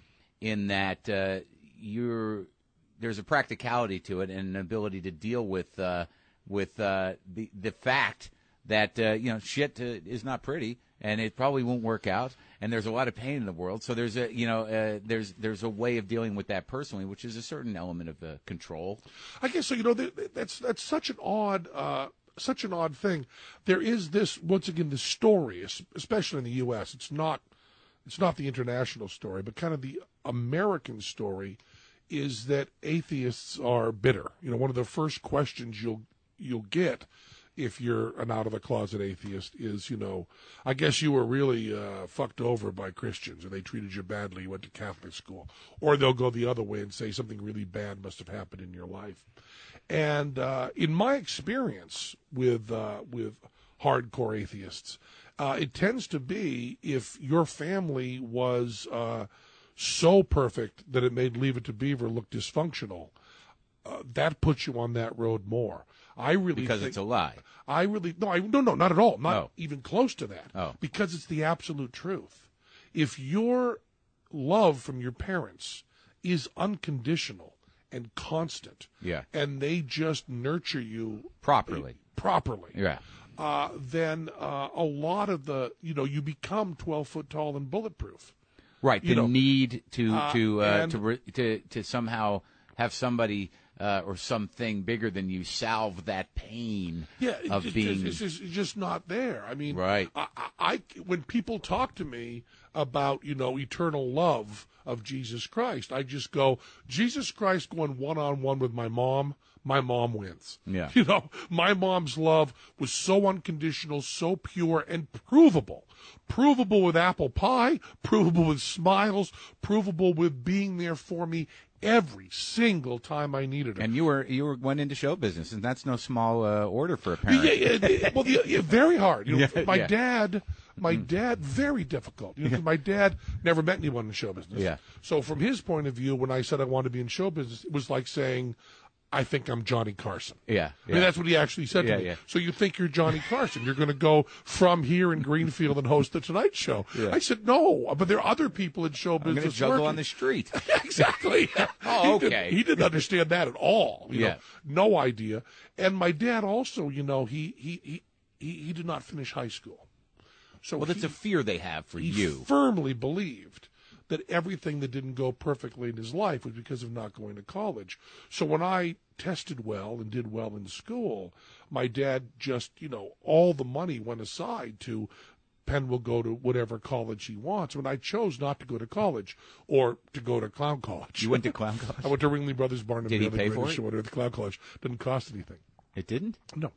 in that there's a practicality to it and an ability to deal with the fact that shit is not pretty and it probably won't work out, and there's a lot of pain in the world. So there's there's a way of dealing with that personally, which is a certain element of control. I guess so. That's such an odd thing. There is this, once again, this story, especially in the U.S. It's not the international story, but kind of the American story is that atheists are bitter. One of the first questions you'll get if you're an out-of-the-closet atheist is, I guess you were really fucked over by Christians, or they treated you badly, you went to Catholic school. Or they'll go the other way and say something really bad must have happened in your life. And in my experience with hardcore atheists, it tends to be if your family was so perfect that it made Leave It to Beaver look dysfunctional, that puts you on that road more. Because it's a lie. No, not at all. Not even close to that. Oh. Because it's the absolute truth. If your love from your parents is unconditional and constant, and they just nurture you properly, then a lot of you become 12 foot tall and bulletproof. Right. The need to somehow have somebody or something bigger than you salve that pain of being. It's just not there. I mean, right. I when people talk to me about eternal love of Jesus Christ, I just go, Jesus Christ going one-on-one with my mom wins. Yeah. My mom's love was so unconditional, so pure, and provable. Provable with apple pie, provable with smiles, provable with being there for me every single time I needed her. And you went into show business, and that's no small order for a parent. Very hard. My dad, very difficult. My dad never met anyone in show business. Yeah. So from his point of view, when I said I wanted to be in show business, it was like saying, I think I'm Johnny Carson. Yeah. I mean, that's what he actually said to me. Yeah. So you think you're Johnny Carson. You're going to go from here in Greenfield and host the Tonight Show. Yeah. I said, no, but there are other people in show I'm going to business juggle working. on the street. Exactly. Oh, okay. He didn't understand that at all. You Yeah. know, no idea. And my dad also, you know, he did not finish high school. So Well, that's a fear they have for he you. firmly believed that everything that didn't go perfectly in his life was because of not going to college. So when I tested well and did well in school, my dad just, you know, all the money went aside to Penn will go to whatever college he wants. When I chose not to go to college or to go to clown college. You went to clown college? I went to Ringling Brothers Barnum. Did he pay for it? The clown college didn't cost anything. It didn't? No.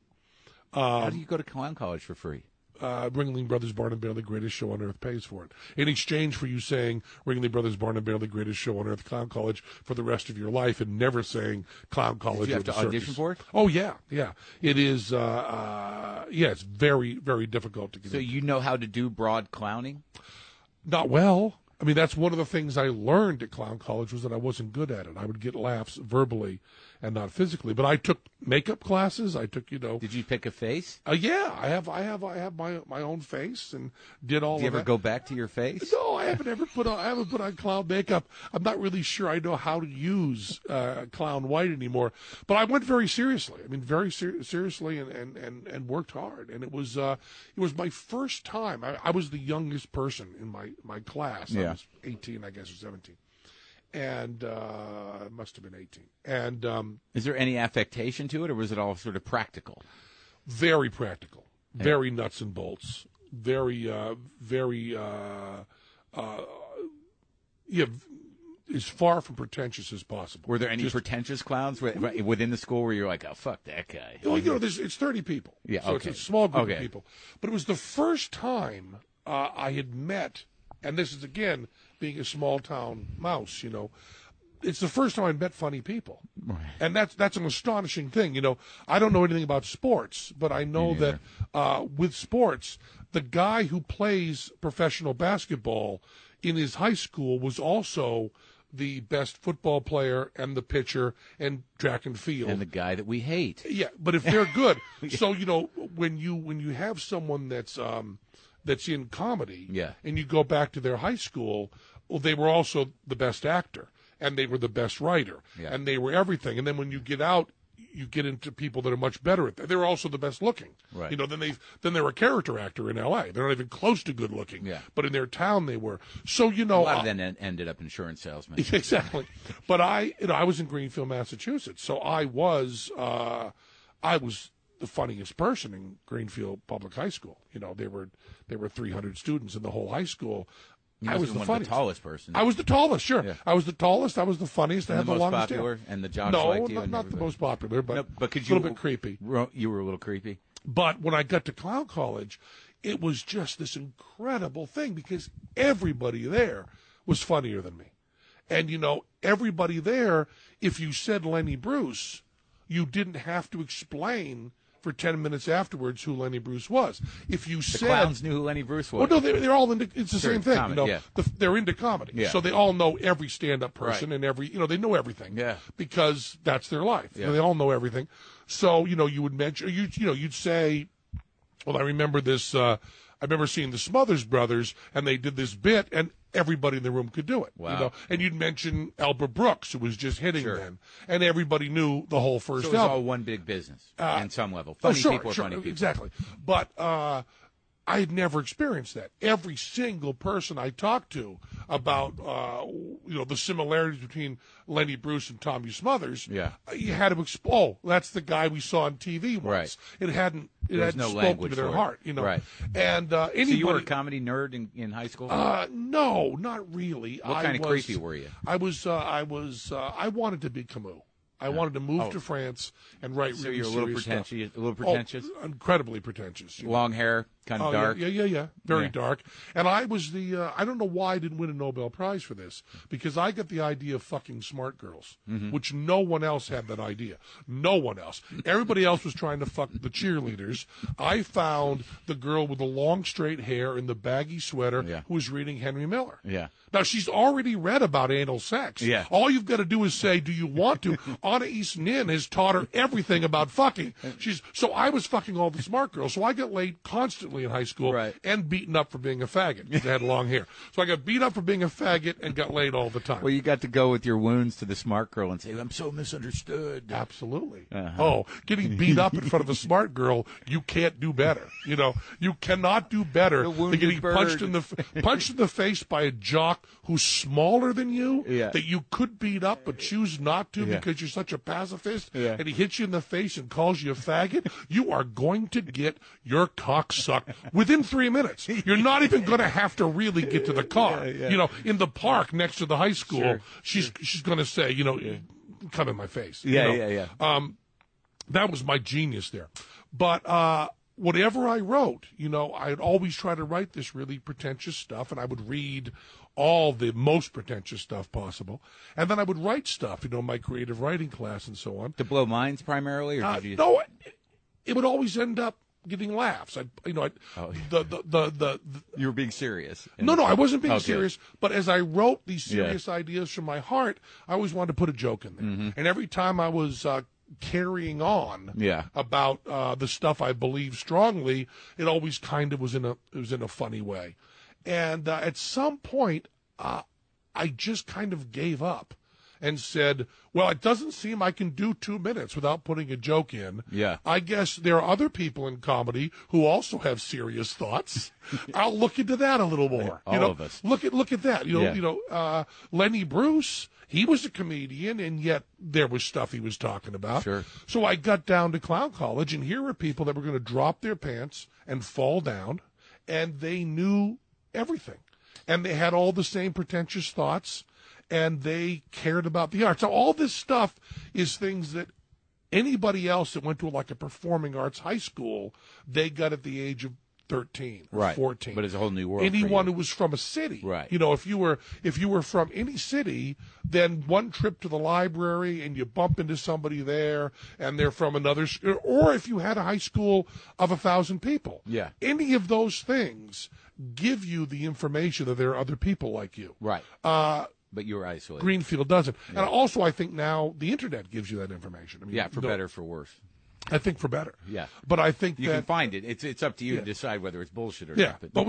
How do you go to clown college for free? Ringling Brothers Barnum Bear, the greatest show on earth, pays for it. In exchange for you saying Ringling Brothers Barnum Bear, the greatest show on earth, Clown College for the rest of your life, and never saying Clown College. Did you have or the to audition circus. for it? Oh yeah. It is. It's very, very difficult to get. So into. you know how to do broad clowning? Not well. I mean, that's one of the things I learned at Clown College was that I wasn't good at it. I would get laughs verbally and not physically. But I took makeup classes. I took, you know. Did you pick a face? Yeah, I have my own face and did all. Did you of ever that. go back to your face? No, I haven't put on clown makeup. I'm not really sure I know how to use clown white anymore. But I went very seriously. I mean, very seriously and worked hard. And it was my first time. I was the youngest person in my class. Yeah. I was 18, I guess, or 17. And it must have been 18. And Is there any affectation to it, or was it all sort of practical? very practical, very nuts and bolts, very as far from pretentious as possible. Were there any pretentious clowns within the school where you're like, oh, fuck that guy? Well, you know, it's 30 people. Yeah, so okay. it's a small group Okay. of people. But it was the first time I had met, and this is, again, being a small-town mouse, you know, it's the first time I'd met funny people. Right. And that's an astonishing thing. You know, I don't know anything about sports, but I know that with sports, the guy who plays professional basketball in his high school was also the best football player and the pitcher and track and field. And the guy that we hate. Yeah, but if they're good, so you know when you have someone that's in comedy, Yeah. and you go back to their high school, well, they were also the best actor and they were the best writer Yeah. and they were everything. And then when you get out, you get into people that are much better at that. They're also the best looking. Right. You know, then they're a character actor in L.A. They're not even close to good looking. Yeah. But in their town they were. So you know, A lot of them ended up insurance salesmen. exactly. But I was in Greenfield, Massachusetts, so I was the funniest person in Greenfield Public High School. You know, there were 300 students in the whole high school. You I must was have the been one of funniest. the tallest person. I was the tallest, sure. Yeah. I was the tallest. I was the funniest. I And had the the most longest popular, tail. and the jocks No, liked you. and not the everybody. most popular, but, No, but could a little bit creepy. You were a little creepy. But when I got to Clown College, it was just this incredible thing because everybody there was funnier than me. And, you know, everybody there, if you said Lenny Bruce, you didn't have to explain for 10 minutes afterwards who Lenny Bruce was. If you The said... clowns knew who Lenny Bruce was. Well, no, they're all into... It's the Sure, same thing. comedy, you know, yeah. they're into comedy. Yeah. So they all know every stand-up person Right. and every... You know, they know everything. Yeah. Because that's their life. Yeah. You know, they all know everything. So, you know, you would mention... You'd say... Well, I remember this... I remember seeing the Smothers Brothers, and they did this bit, and everybody in the room could do it. Wow. You know? And you'd mention Albert Brooks, who was just hitting Sure. then, and everybody knew the whole first So it was album. all one big business on some level. Funny Sure, people are funny people. exactly. But I had never experienced that. Every single person I talked to about the similarities between Lenny Bruce and Tommy Smothers, Yeah. You had to oh, that's the guy we saw on TV once. Right. It hadn't was no spoken language to their for it. heart, you know. Right. And anybody, So you were a comedy nerd in high school? no, not really. What kind of creepy were you? I wanted to be Camus. I wanted to move to France and write So really you're a little serious stuff. pretentious. A little pretentious. Oh, incredibly pretentious. You know. Long hair. Kind of dark. Yeah. Very dark. And I was I don't know why I didn't win a Nobel Prize for this, because I got the idea of fucking smart girls, which no one else had that idea. No one else. Everybody else was trying to fuck the cheerleaders. I found the girl with the long straight hair and the baggy sweater who was reading Henry Miller. Yeah. Now, she's already read about anal sex. Yeah. All you've got to do is say, do you want to? Anna East Nin has taught her everything about fucking. So I was fucking all the smart girls. So I got laid constantly in high school and beaten up for being a faggot because I had long hair. So I got beat up for being a faggot and got laid all the time. Well, you got to go with your wounds to the smart girl and say, I'm so misunderstood. Absolutely. Oh, getting beat up in front of a smart girl, you can't do better. You cannot do better than getting punched in the face by a jock who's smaller than you, that you could beat up but choose not to because you're such a pacifist, and he hits you in the face and calls you a faggot. You are going to get your cock sucked within 3 minutes. You're not even going to have to really get to the car. In the park next to the high school, she's going to say, come in my face. That was my genius there. But whatever I wrote, I'd always try to write this really pretentious stuff, and I would read all the most pretentious stuff possible, and then I would write stuff, my creative writing class and so on. To blow minds primarily, or did you? No, it would always end up getting laughs. You were being serious. No, I wasn't being serious. But as I wrote these serious ideas from my heart, I always wanted to put a joke in there. And every time I was carrying on about the stuff I believe strongly, it always kind of was in a funny way. And at some point, I just kind of gave up and said, well, it doesn't seem I can do 2 minutes without putting a joke in. Yeah. I guess there are other people in comedy who also have serious thoughts. I'll look into that a little more. All of us. Look at that. Lenny Bruce, he was a comedian, and yet there was stuff he was talking about. Sure. So I got down to clown college, and here were people that were going to drop their pants and fall down, and they knew everything. And they had all the same pretentious thoughts, and they cared about the arts. So all this stuff is things that anybody else that went to like a performing arts high school, they got at the age of 13 or 14. But it's a whole new world. Anyone who was from a city. Right. If you were from any city, then one trip to the library and you bump into somebody there and they're from another, or if you had a high school of 1,000 people. Yeah. Any of those things give you the information that there are other people like you. Right. But you're isolated. Greenfield doesn't. Yeah. And also I think now the internet gives you that information. I mean, for better or for worse. I think for better. Yeah. But I think you can find it. It's up to you to decide whether it's bullshit or not. But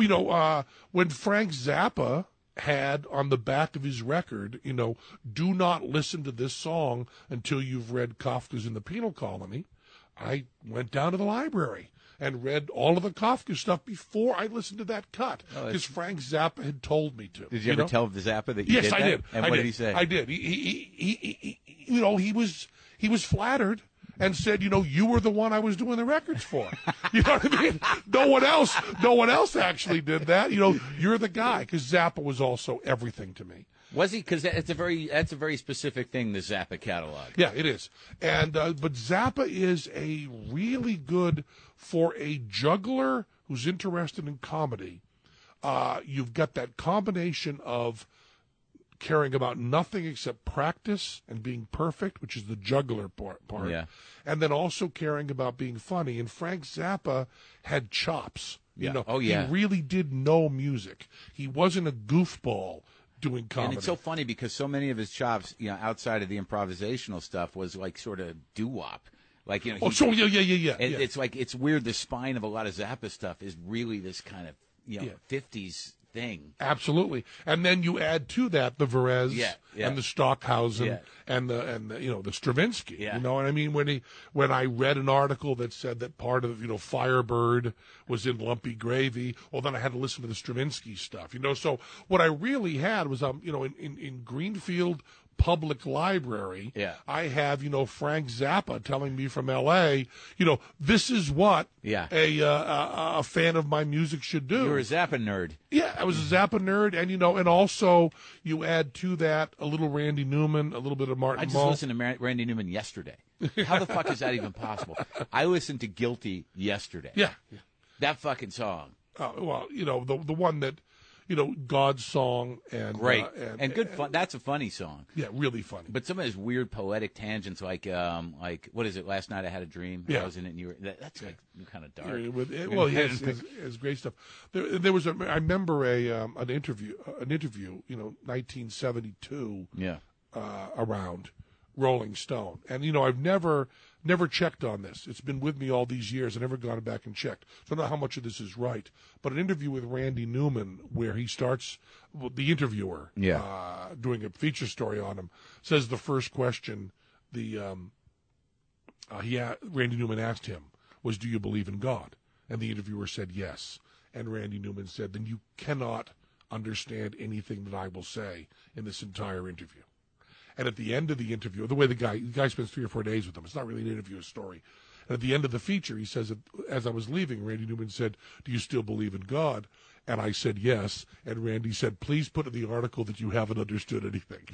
when Frank Zappa had on the back of his record, do not listen to this song until you've read Kafka's In the Penal Colony, I went down to the library and read all of the Kafka stuff before I listened to that cut, because Frank Zappa had told me to. Did you ever tell the Zappa that you did that? Yes, I did. And what did he say? I did. He was flattered and said, you were the one I was doing the records for. You know what I mean? No one else actually did that. You're the guy, because Zappa was also everything to me. Was he? Because that's a very specific thing, the Zappa catalog. Yeah, it is. And but Zappa is a really good, for a juggler who's interested in comedy. You've got that combination of caring about nothing except practice and being perfect, which is the juggler part. Yeah. And then also caring about being funny. And Frank Zappa had chops. Yeah. He really did know music. He wasn't a goofball doing comedy. And it's so funny because so many of his chops, outside of the improvisational stuff, was like sort of doo-wop. Like, yeah. And it's like, it's weird. The spine of a lot of Zappa stuff is really this kind of, 50s thing. Absolutely. And then you add to that the Varese and the Stockhausen and the Stravinsky. Yeah. You know what I mean? When I read an article that said that part of, Firebird was in Lumpy Gravy, well, then I had to listen to the Stravinsky stuff. So what I really had was, in Greenfield Public Library, I have, Frank Zappa telling me from L.A., this is what a fan of my music should do. You're a Zappa nerd. Yeah, I was a Zappa nerd, and, and also you add to that a little Randy Newman, a little bit of Martin Mull. I just listened to Randy Newman yesterday. How the fuck is that even possible? I listened to Guilty yesterday. Yeah. That fucking song. Well, the one that, God's song and Great. And good fun. That's a funny song. Yeah, really funny. But some of his weird poetic tangents, like what is it? Last night I had a dream. Yeah. I was in it, and you were. That's like kind of dark. Well, he has great stuff. There was I remember an interview, 1972. Yeah. Around Rolling Stone, and I've never checked on this. It's been with me all these years. I never gone back and checked. So I don't know how much of this is right. But an interview with Randy Newman, where he starts, the interviewer, doing a feature story on him, says the first question Randy Newman asked him was, "Do you believe in God?" And the interviewer said yes. And Randy Newman said, "Then you cannot understand anything that I will say in this entire interview." And at the end of the interview, the way the guy spends 3 or 4 days with him, it's not really an interview, it's a story. And at the end of the feature, he says, as I was leaving, Randy Newman said, "Do you still believe in God?" And I said, yes. And Randy said, "Please put in the article that you haven't understood anything."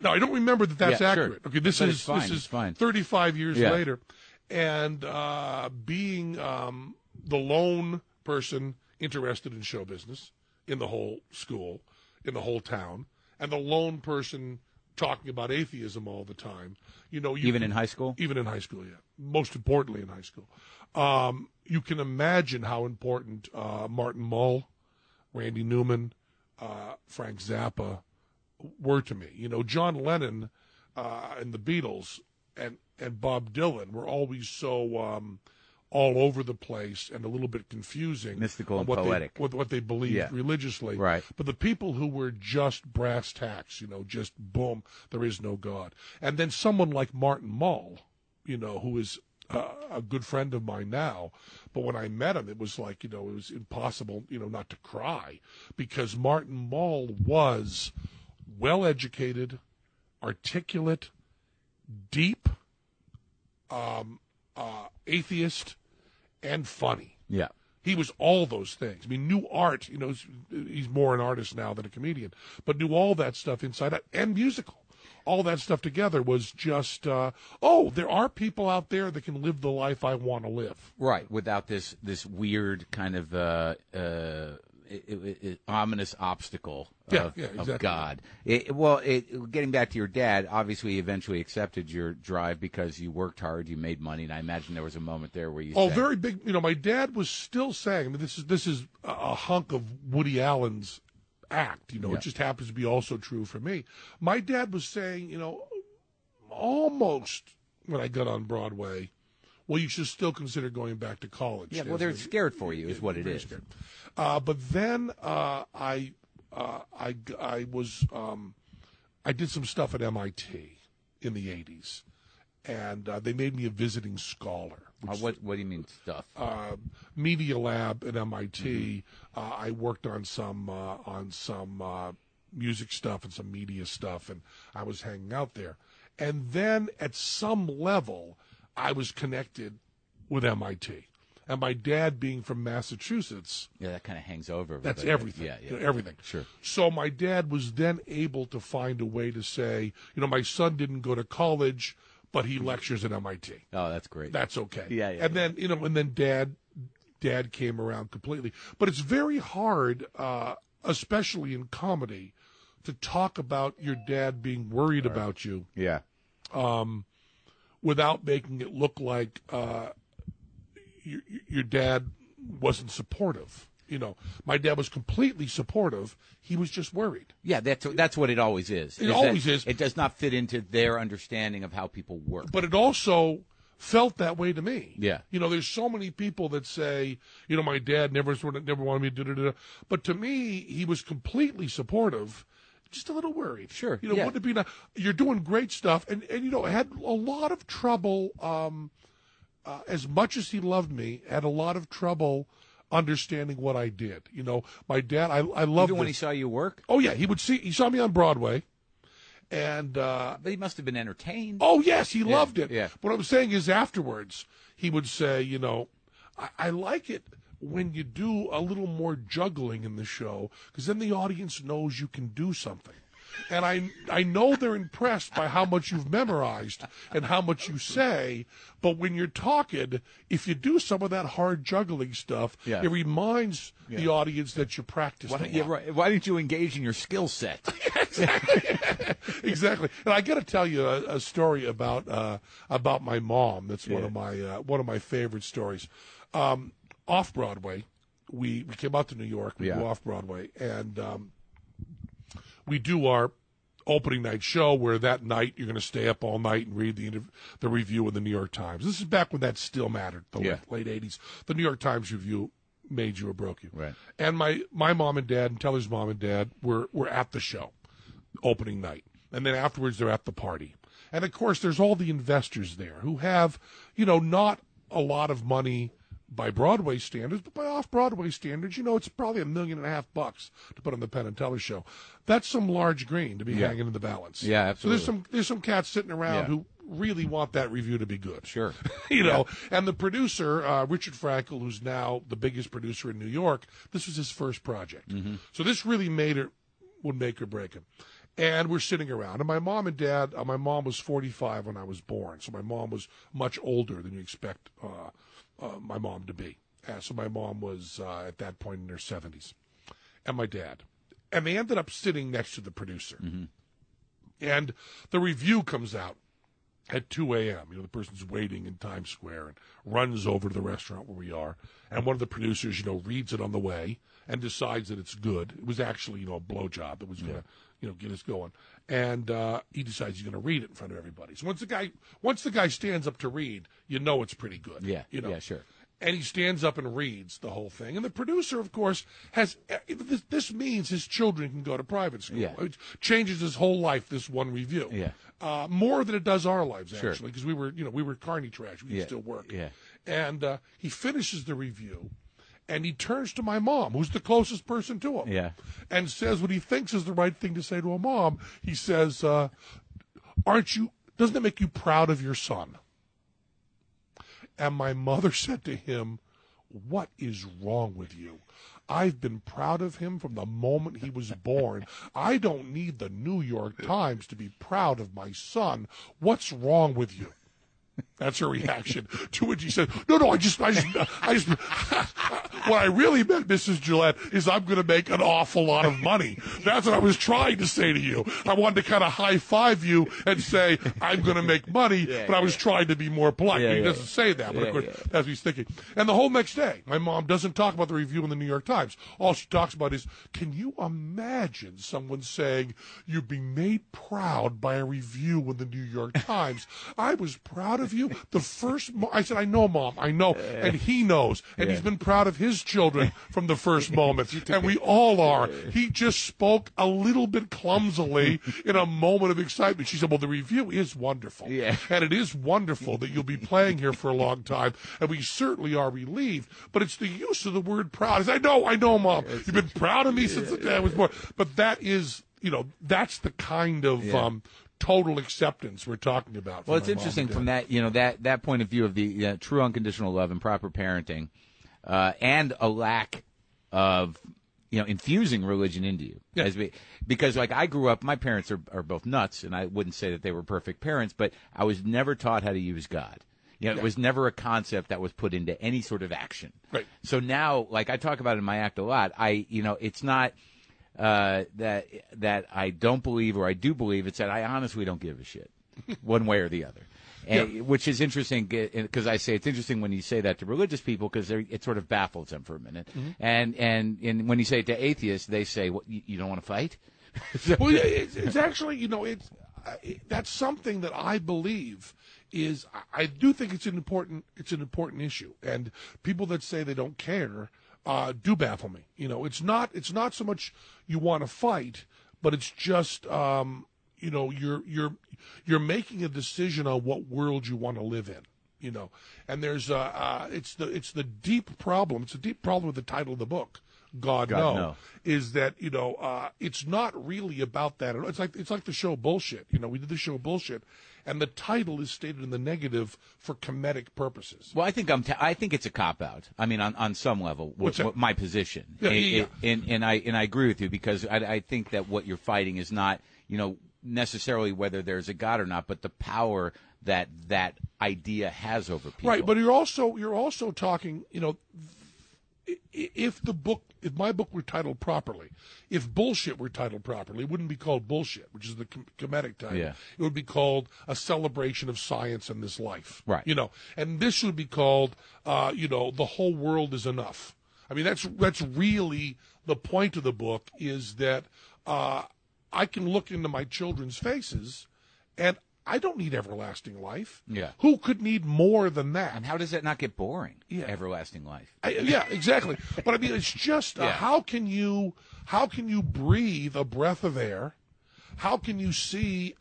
Now, I don't remember that that's accurate. Sure. Okay, this is fine. 35 years later. And being the lone person interested in show business in the whole school, in the whole town, and the lone person talking about atheism all the time, even in high school? Even in high school, yeah. Most importantly in high school. You can imagine how important Martin Mull, Randy Newman, Frank Zappa were to me. John Lennon and the Beatles and Bob Dylan were always so all over the place and a little bit confusing. Mystical and poetic. With what they believed religiously. Right. But the people who were just brass tacks, just boom, there is no God. And then someone like Martin Mull, who is a good friend of mine now, but when I met him, it was like, it was impossible, not to cry, because Martin Mull was well-educated, articulate, deep, atheist, and funny. Yeah. He was all those things. I mean, knew art, he's more an artist now than a comedian, but knew all that stuff inside out, and musical. All that stuff together was just, there are people out there that can live the life I want to live. Right, without this weird kind of ominous obstacle of God. Getting back to your dad, obviously he eventually accepted your drive because you worked hard, you made money, and I imagine there was a moment there where you said, very big. My dad was still saying, I mean, this is a hunk of Woody Allen's act. It just happens to be also true for me. My dad was saying, almost when I got on Broadway, well, you should still consider going back to college. Yeah, well, they're scared for you, is what it is. Scared. But then I did some stuff at MIT in the 80s, and they made me a visiting scholar. What do you mean stuff? Media lab at MIT. I worked on some music stuff and some media stuff, and I was hanging out there. And then at some level, I was connected with MIT. And my dad being from Massachusetts. Yeah, that kind of hangs over. That's everything. Yeah. Everything. Sure. So my dad was then able to find a way to say, my son didn't go to college, but he lectures at MIT. Oh, that's great. That's okay. Yeah. And then, and then dad came around completely. But it's very hard, especially in comedy, to talk about your dad being worried about you. Yeah. Without making it look like your dad wasn't supportive. My dad was completely supportive. He was just worried. Yeah, that's what it always is. It always is. It does not fit into their understanding of how people work. But it also felt that way to me. Yeah. There's so many people that say, my dad never wanted me to do. But to me, he was completely supportive. Just a little worried. Sure. Wouldn't it be you're doing great stuff, and had a lot of trouble. As much as he loved me, had a lot of trouble understanding what I did. My dad, I loved. Even when he saw you work. Oh yeah, he saw me on Broadway, and but he must have been entertained. Oh yes, he loved it. Yeah. What I'm saying is, afterwards, he would say, I like it when you do a little more juggling in the show, because then the audience knows you can do something. And I know they're impressed by how much you've memorized and how much you say, but when you're talking, if you do some of that hard juggling stuff, it reminds the audience that you practiced a lot. Yeah, right. Why didn't you engage in your skill set? Exactly. And I got to tell you a story about my mom. That's one of my favorite stories. Off Broadway, we came out to New York. We go off Broadway, and we do our opening night show where that night you're going to stay up all night and read the review in the New York Times. This is back when that still mattered, the late 80s. The New York Times review made you or broke you. Right. And my mom and dad and Teller's mom and dad were at the show, opening night. And then afterwards they're at the party. And, of course, there's all the investors there who have, not a lot of money by Broadway standards, but by off-Broadway standards, it's probably $1.5 million to put on the Penn and Teller show. That's some large green to be hanging in the balance. Yeah, absolutely. So there's some cats sitting around who really want that review to be good. Sure. And the producer, Richard Frankel, who's now the biggest producer in New York, this was his first project. Mm-hmm. So this really would make or break him. And we're sitting around. And my mom and dad, my mom was 45 when I was born, so my mom was much older than you expect my mom to be. So my mom was at that point in her 70s, and my dad. And they ended up sitting next to the producer. Mm-hmm. And the review comes out at 2 a.m. The person's waiting in Times Square and runs over to the restaurant where we are. And one of the producers, reads it on the way and decides that it's good. It was actually, a blowjob that was going to, get us going. And he decides he's going to read it in front of everybody. So once the guy stands up to read, it's pretty good. Yeah, yeah, sure. And he stands up and reads the whole thing. And the producer, of course, this means his children can go to private school. Yeah. It changes his whole life, this one review. Yeah. More than it does our lives, actually, because we were carny trash. We could still work. Yeah. And he finishes the review, and he turns to my mom, who's the closest person to him, and says what he thinks is the right thing to say to a mom. He says, doesn't it make you proud of your son? And my mother said to him, what is wrong with you? I've been proud of him from the moment he was born. I don't need the New York Times to be proud of my son. What's wrong with you? That's her reaction. To which he said, no, I just, what I really meant, Mrs. Jillette, is I'm going to make an awful lot of money. That's what I was trying to say to you. I wanted to kind of high-five you and say, I'm going to make money, but I was trying to be more polite. He doesn't say that, but of course, that's what he's thinking. And the whole next day, my mom doesn't talk about the review in the New York Times. All she talks about is, can you imagine someone saying, you're being made proud by a review in the New York Times? I was proud of you. I said, I know, Mom, I know. And he knows. And he's been proud of his children from the first moment. And we all are. He just spoke a little bit clumsily in a moment of excitement. She said, well, the review is wonderful. Yeah. And it is wonderful that you'll be playing here for a long time. And we certainly are relieved. But it's the use of the word proud. I said, I know, Mom. You've been proud of me since the day I was born. But that is, that's the kind of total acceptance we're talking about. Well, it's interesting from that, that point of view of the true unconditional love and proper parenting, and a lack of, infusing religion into you. Yeah. Because I grew up, my parents are both nuts, and I wouldn't say that they were perfect parents, but I was never taught how to use God. It was never a concept that was put into any sort of action. Right. So now, I talk about it in my act a lot, it's not that I don't believe or I do believe. It's that I honestly don't give a shit one way or the other. And, which is interesting because I say it's interesting when you say that to religious people because it sort of baffles them for a minute. Mm-hmm. And when you say it to atheists, they say, "What, you don't want to fight?" Well, it's actually, that's something that I believe is. I do think it's an important issue, and people that say they don't care do baffle me. It's not so much you want to fight, but it's just you're making a decision on what world you want to live in. And there's it's the deep problem. It's a deep problem with the title of the book. God no. Is that it's not really about that. It's like the show Bullshit. We did the show Bullshit, and the title is stated in the negative for comedic purposes. Well, I think it's a cop out. I mean, on some level, my position. And I agree with you because I think that what you're fighting is not necessarily whether there's a God or not, but the power that idea has over people. Right, but you're also talking, if my book were titled properly, if bullshit were titled properly, it wouldn't be called bullshit, which is the comedic title. Yeah. It would be called A Celebration of Science and This Life. Right. And this would be called, The Whole World is Enough. I mean, that's really the point of the book, is that I can look into my children's faces and I don't need everlasting life. Yeah. Who could need more than that? And how does that not get boring? Yeah. Everlasting life. Yeah, exactly. But I mean, it's just how can you breathe a breath of air? How can you see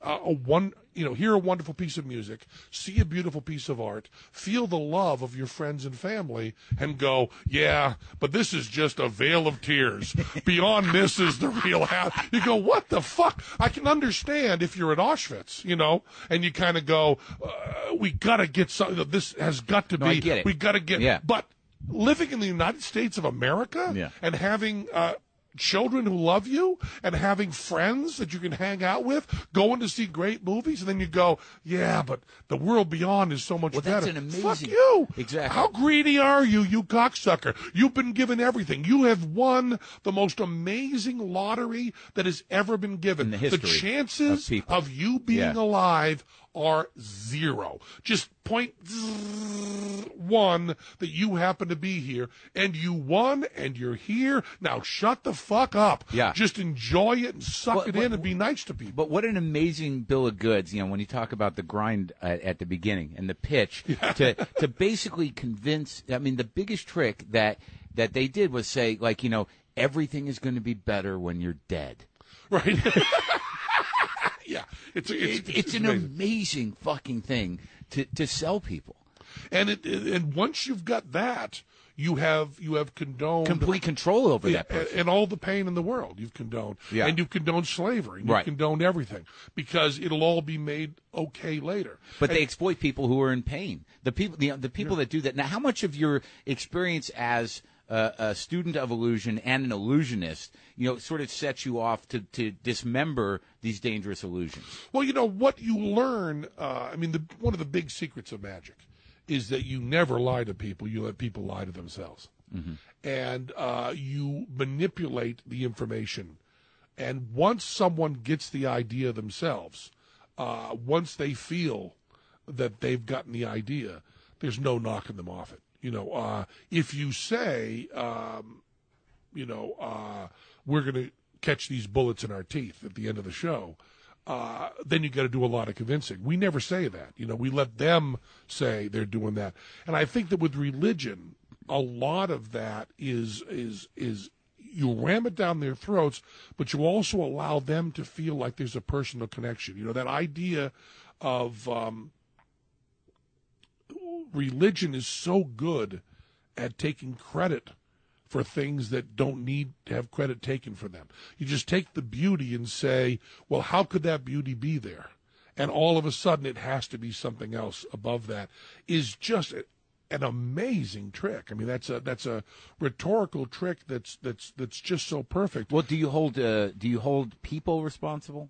hear a wonderful piece of music, see a beautiful piece of art, feel the love of your friends and family, and go, yeah, but this is just a veil of tears. Beyond this is the real house. You go, what the fuck? I can understand if you're at Auschwitz, and you kind of go, we got to get something. This has got to be. I get it. We got to get. Yeah. But living in the United States of America and having children who love you and having friends that you can hang out with, going to see great movies, and then you go, yeah, but the world beyond is so much better. That's an amazing. Fuck you. Exactly. How greedy are you, you cocksucker? You've been given everything. You have won the most amazing lottery that has ever been given. In the history the chances of you being alive are zero. Just 0.1 that you happen to be here, and you won, and you're here. Now shut the fuck up. Yeah. Just enjoy it and suck it in and be nice to people. But what an amazing bill of goods, when you talk about the grind at the beginning and the pitch, to basically convince, the biggest trick that they did was say, everything is going to be better when you're dead. Right. Yeah, it's an amazing fucking thing to sell people, and once you've got that, you have condoned complete control over that person. And all the pain in the world you've condoned, and you've condoned slavery, and right. You've condoned everything because it'll all be made okay later. But they exploit people who are in pain. The people that do that. Now, how much of your experience as a student of illusion and an illusionist, sort of sets you off to dismember these dangerous illusions? Well, what you learn, one of the big secrets of magic is that you never lie to people. You let people lie to themselves. Mm-hmm. And you manipulate the information. And once someone gets the idea themselves, once they feel that they've gotten the idea, there's no knocking them off it. If you say, we're going to catch these bullets in our teeth at the end of the show, then you got to do a lot of convincing. We never say that. We let them say they're doing that. And I think that with religion, a lot of that is you ram it down their throats, but you also allow them to feel like there's a personal connection. That idea of religion is so good at taking credit for things that don't need to have credit taken for them. You just take the beauty and say, well, how could that beauty be there? And all of a sudden it has to be something else above that. Is just an amazing trick. That's a rhetorical trick that's just so perfect. Well, do you hold people responsible?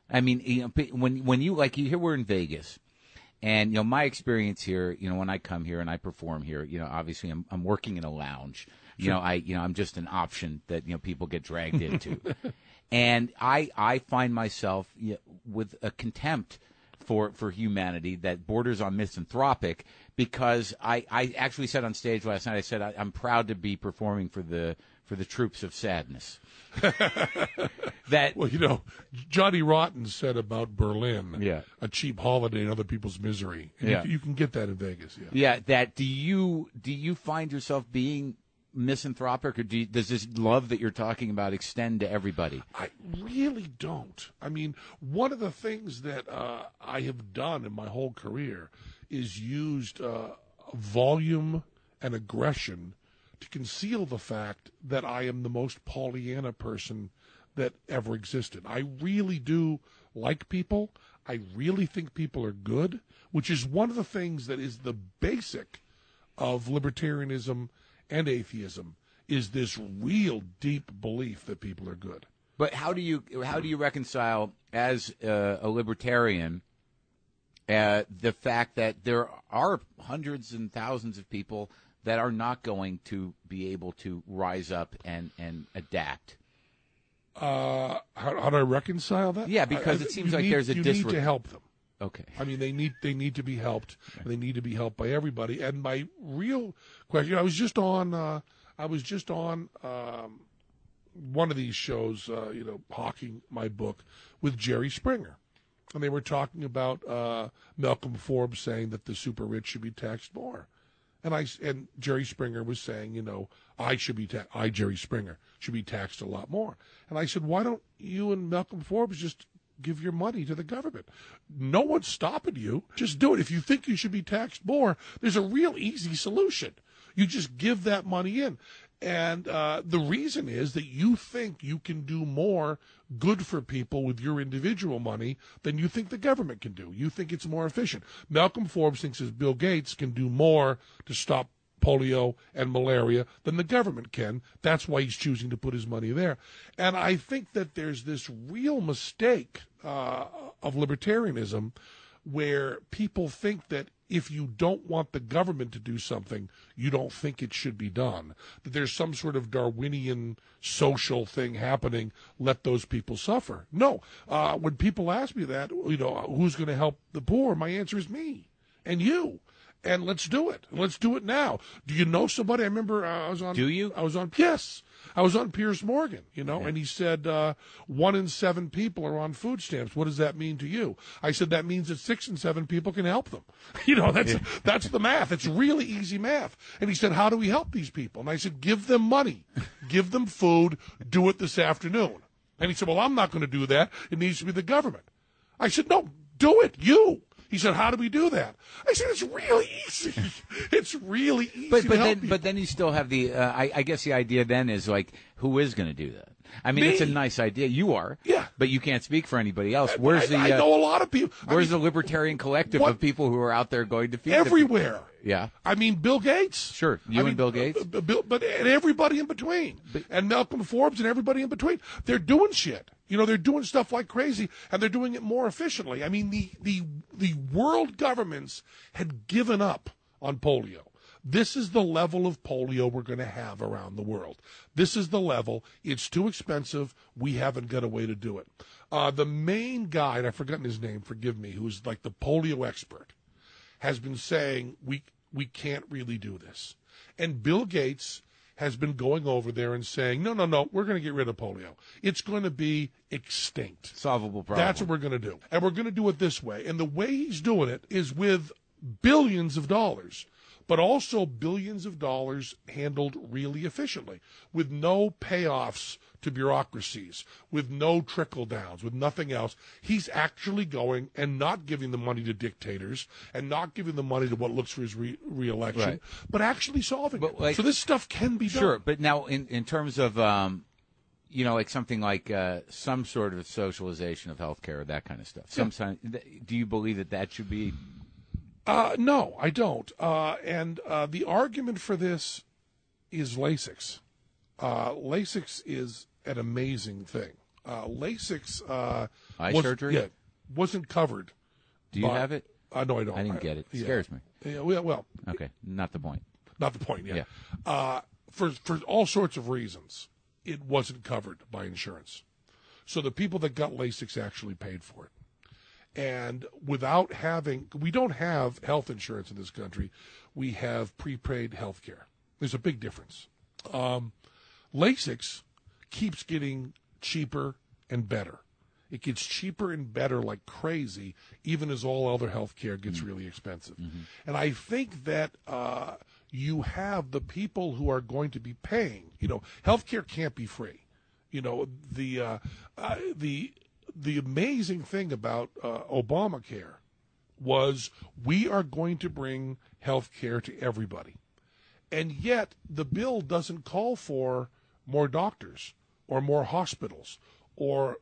When you hear we're in Vegas. And, my experience here, when I come here and I perform here, obviously I'm working in a lounge. Sure. I'm just an option that, people get dragged into. And I find myself with a contempt for humanity that borders on misanthropic, because I actually said on stage last night, I said I'm proud to be performing for the troops of sadness. Well, Johnny Rotten said about Berlin, a cheap holiday in other people's misery. And you can get that in Vegas. That do you find yourself being misanthropic, or does this love that you're talking about extend to everybody? I really don't. One of the things that I have done in my whole career is used volume and aggression to conceal the fact that I am the most Pollyanna person that ever existed. I really do like people. I really think people are good, which is one of the things that is the basic of libertarianism and atheism, is this real deep belief that people are good. But how do you reconcile, as a libertarian, the fact that there are hundreds and thousands of people that are not going to be able to rise up and adapt? How do I reconcile that? Yeah, because it seems like there's a you need to help them. Okay. I mean, they need to be helped. Okay. They need to be helped by everybody. And my real question, I was just on one of these shows, hawking my book with Jerry Springer, and they were talking about Malcolm Forbes saying that the super rich should be taxed more, and Jerry Springer was saying, Jerry Springer should be taxed a lot more, and I said, why don't you and Malcolm Forbes just give your money to the government? No one's stopping you. Just do it. If you think you should be taxed more, there's a real easy solution. You just give that money in. And the reason is that you think you can do more good for people with your individual money than you think the government can do. You think it's more efficient. Malcolm Forbes thinks that Bill Gates can do more to stop polio and malaria than the government can. That's why he's choosing to put his money there. And I think that there's this real mistake of libertarianism where people think that if you don't want the government to do something, you don't think it should be done. That there's some sort of Darwinian social thing happening, let those people suffer. No. When people ask me that, who's going to help the poor, my answer is me and you. And let's do it. Let's do it now. Do you know somebody? I remember I was on. Do you? Yes. I was on Piers Morgan, Okay. and he said 1 in 7 people are on food stamps. What does that mean to you? I said that means that 6 in 7 people can help them. That's the math. It's really easy math. And he said, how do we help these people? And I said, give them money, give them food, do it this afternoon. And he said, well, I'm not going to do that. It needs to be the government. I said, no, do it, you. He said, how do we do that? I said, it's really easy. It's really easy to help people. But then you still have the, I guess the idea then is like, who is going to do that? I mean, it's a nice idea. You are. Yeah. But you can't speak for anybody else. I know a lot of people. Where's the libertarian collective of people who are out there going to feed everywhere? Yeah. I mean, Bill Gates. Sure. And Bill Gates? But and everybody in between. And Malcolm Forbes and everybody in between. They're doing shit. They're doing stuff like crazy, and they're doing it more efficiently. I mean, the world governments had given up on polio. This is the level of polio we're going to have around the world. This is the level. It's too expensive. We haven't got a way to do it. The main guy, and I've forgotten his name, forgive me, who's like the polio expert, has been saying we can't really do this. And Bill Gates has been going over there and saying, no, we're going to get rid of polio. It's going to be extinct. Solvable problem. That's what we're going to do. And we're going to do it this way. And the way he's doing it is with billions of dollars, but also billions of dollars handled really efficiently, with no payoffs to bureaucracies, with no trickle downs, with nothing else. He's actually going and not giving the money to dictators and not giving the money to what looks for his re-election, right, but actually solving it. Like, so this stuff can be done. Sure, but now in terms of, like something like some sort of socialization of healthcare, that kind of stuff. Do you believe that should be? No, I don't. And the argument for this is LASIX. LASIX is an amazing thing. LASIX eye surgery? Yeah, wasn't covered. Do you have it? No, I don't. I didn't get it. It scares me. Yeah, well. Okay, not the point. Not the point, yeah. For all sorts of reasons, it wasn't covered by insurance. So the people that got LASIX actually paid for it. And we don't have health insurance in this country. We have prepaid health care. There's a big difference. LASIX keeps getting cheaper and better. It gets cheaper and better like crazy, even as all other health care gets really expensive. Mm-hmm. And I think that you have the people who are going to be paying. Health care can't be free. The amazing thing about Obamacare was we are going to bring health care to everybody. And yet the bill doesn't call for more doctors or more hospitals or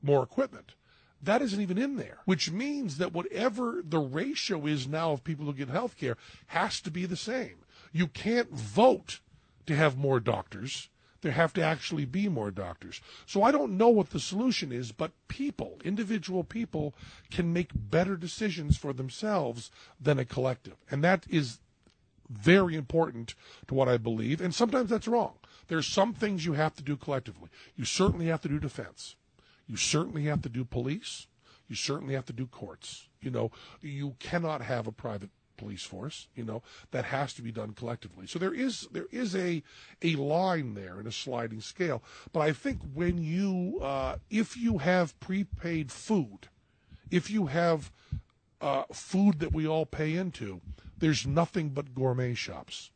more equipment. That isn't even in there, which means that whatever the ratio is now of people who get health care has to be the same. You can't vote to have more doctors. there have to actually be more doctors. So I don't know what the solution is, but people, individual people, can make better decisions for themselves than a collective. And that is very important to what I believe, and sometimes that's wrong. There's some things you have to do collectively. You certainly have to do defense. You certainly have to do police. You certainly have to do courts. You cannot have a private police force. That has to be done collectively. So there is a line there in a sliding scale. But I think when if you have prepaid food, if you have food that we all pay into, there's nothing but gourmet shops.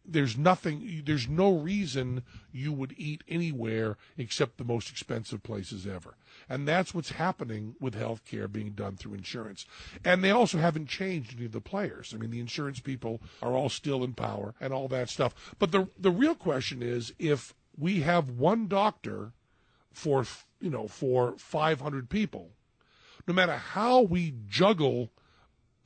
There's no reason you would eat anywhere except the most expensive places ever. And that's what's happening with health care being done through insurance. And they also haven't changed any of the players. I mean, the insurance people are all still in power and all that stuff. But the real question is, if we have one doctor for 500 people, no matter how we juggle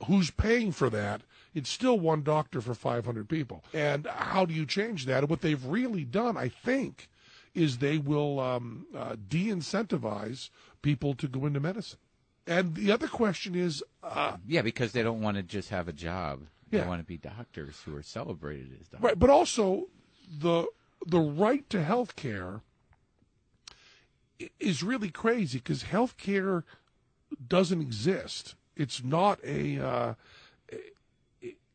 who's paying for that, it's still one doctor for 500 people. And how do you change that? And what they've really done, I think, is they will de-incentivize people to go into medicine. And the other question is... because they don't want to just have a job. They want to be doctors who are celebrated as doctors. Right, but also the right to health care is really crazy because health care doesn't exist. It's not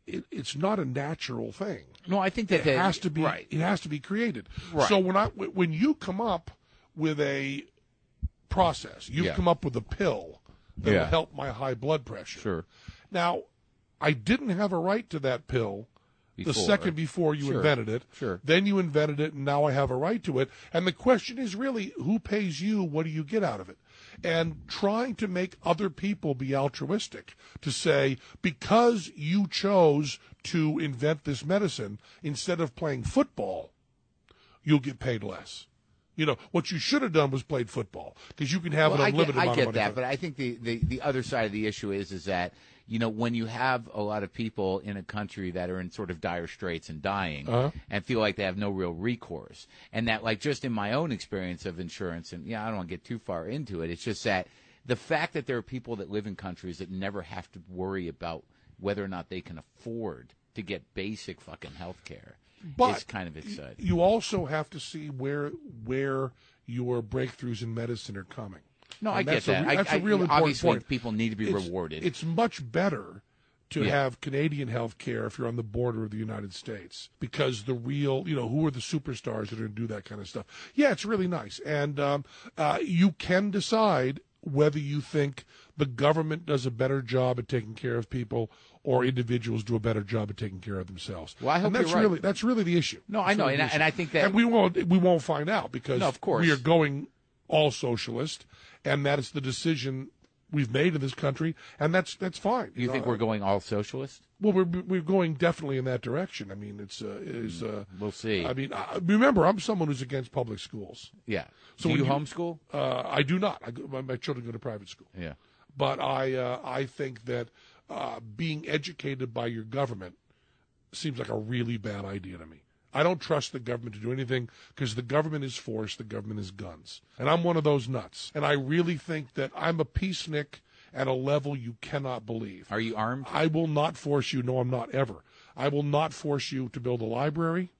it's not a natural thing. No, I think that it has to be. Right. It has to be created. Right. So when you come up with a process, you've come up with a pill that will help my high blood pressure. Sure. Now, I didn't have a right to that pill the second before you invented it. Sure. Then you invented it, and now I have a right to it. And the question is really, who pays you? What do you get out of it? And trying to make other people be altruistic, to say, because you chose to invent this medicine, instead of playing football, you'll get paid less. What you should have done was played football, because you can have an unlimited amount of money. I get that, but I think the other side of the issue is that, when you have a lot of people in a country that are in sort of dire straits and dying and feel like they have no real recourse, and that, like, just in my own experience of insurance, and I don't want to get too far into it, it's just that the fact that there are people that live in countries that never have to worry about whether or not they can afford to get basic fucking health care is kind of exciting. You also have to see where your breakthroughs in medicine are coming. No, I get that. That's a real important obviously, point. People need to be rewarded. It's much better to have Canadian health care if you're on the border of the United States, because the real, who are the superstars that are going to do that kind of stuff? Yeah, it's really nice. And you can decide whether you think the government does a better job at taking care of people or individuals do a better job at taking care of themselves. Well, I hope that's you're right. That's really the issue. No, I know, and I think that... And we won't find out, because of course, we are going all socialist, and that is the decision we've made in this country, and that's fine. You think we're going all socialist? Well, we're going definitely in that direction. I mean, we'll see. I mean, remember, I'm someone who's against public schools. Yeah. So do you homeschool? I do not. My children go to private school. Yeah. But I think that being educated by your government seems like a really bad idea to me. I don't trust the government to do anything, because the government is force, the government is guns. And I'm one of those nuts. And I really think that I'm a peacenik at a level you cannot believe. Are you armed? I will not force you. No, I'm not, ever. I will not force you to build a library.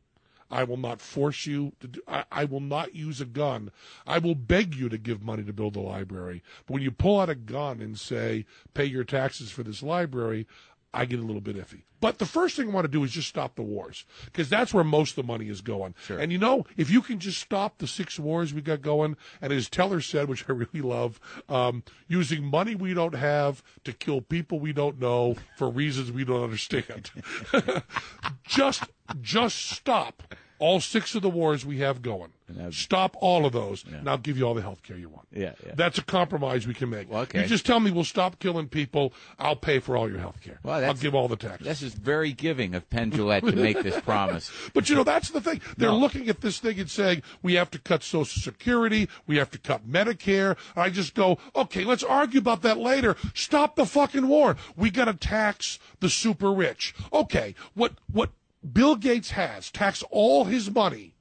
I will not force you to I will not use a gun. I will beg you to give money to build a library. But when you pull out a gun and say, pay your taxes for this library, I get a little bit iffy. But the first thing I want to do is just stop the wars, because that's where most of the money is going. Sure. And if you can just stop the 6 wars we got going, and as Teller said, which I really love, using money we don't have to kill people we don't know for reasons we don't understand. just stop all 6 of the wars we have going. Stop all of those, and I'll give you all the health care you want. Yeah. That's a compromise we can make. Well, okay. You just tell me we'll stop killing people, I'll pay for all your health care. Well, I'll give all the taxes. This is very giving of Penn Jillette to make this promise. But, that's the thing. They're looking at this thing and saying, we have to cut Social Security, we have to cut Medicare. I just go, okay, let's argue about that later. Stop the fucking war. We got to tax the super rich. Okay, what Bill Gates has, tax all his money.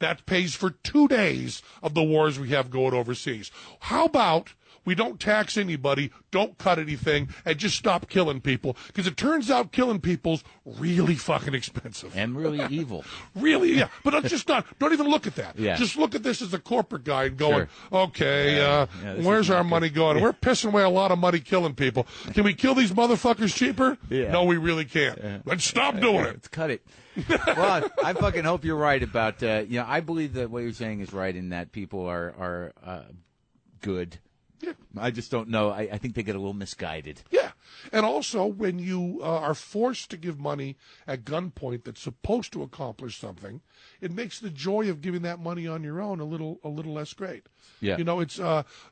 That pays for 2 days of the wars we have going overseas. How about we don't tax anybody, don't cut anything, and just stop killing people? Because it turns out killing people's really fucking expensive. And really evil. Really, yeah. But don't even look at that. Yeah. Just look at this as a corporate guy and going, Sure. okay, where's our money going? We're pissing away a lot of money killing people. Can we kill these motherfuckers cheaper? Yeah. No, we really can't. Yeah. Let's stop doing it. Let's cut it. Well, I fucking hope you're right about, I believe that what you're saying is right in that people are good. Yeah. I just don't know. I think they get a little misguided. Yeah. And also, when you are forced to give money at gunpoint that's supposed to accomplish something, it makes the joy of giving that money on your own a little less great. Yeah. It's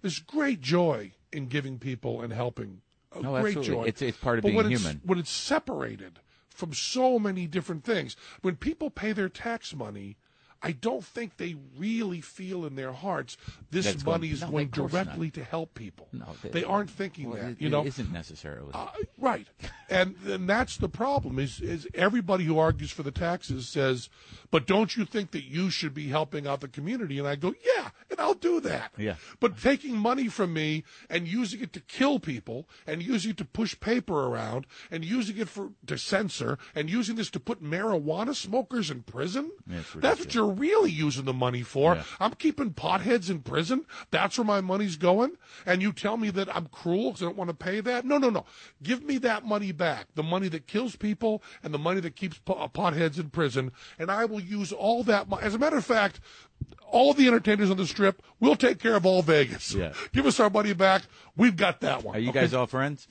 there's great joy in giving people and helping. Great absolutely. joy. It's part of But being human. when it's separated from so many different things, when people pay their tax money, I don't think they really feel in their hearts this money is going directly to help people. No, they aren't thinking that. It isn't necessarily. Right. And that's the problem is everybody who argues for the taxes says, but don't you think that you should be helping out the community? And I go, yeah, and I'll do that. Yeah. But taking money from me and using it to kill people and using it to push paper around and using it to censor and using this to put marijuana smokers in prison, that's what you're really using the money for. Yeah. I'm keeping potheads in prison. That's where my money's going. And you tell me that I'm cruel because I don't want to pay that? No. Give me that money back. The money that kills people and the money that keeps potheads in prison. And I will use all that money. As a matter of fact, all the entertainers on the Strip, we'll take care of all Vegas. Yeah. Give us our money back. We've got that one. Are you guys all friends?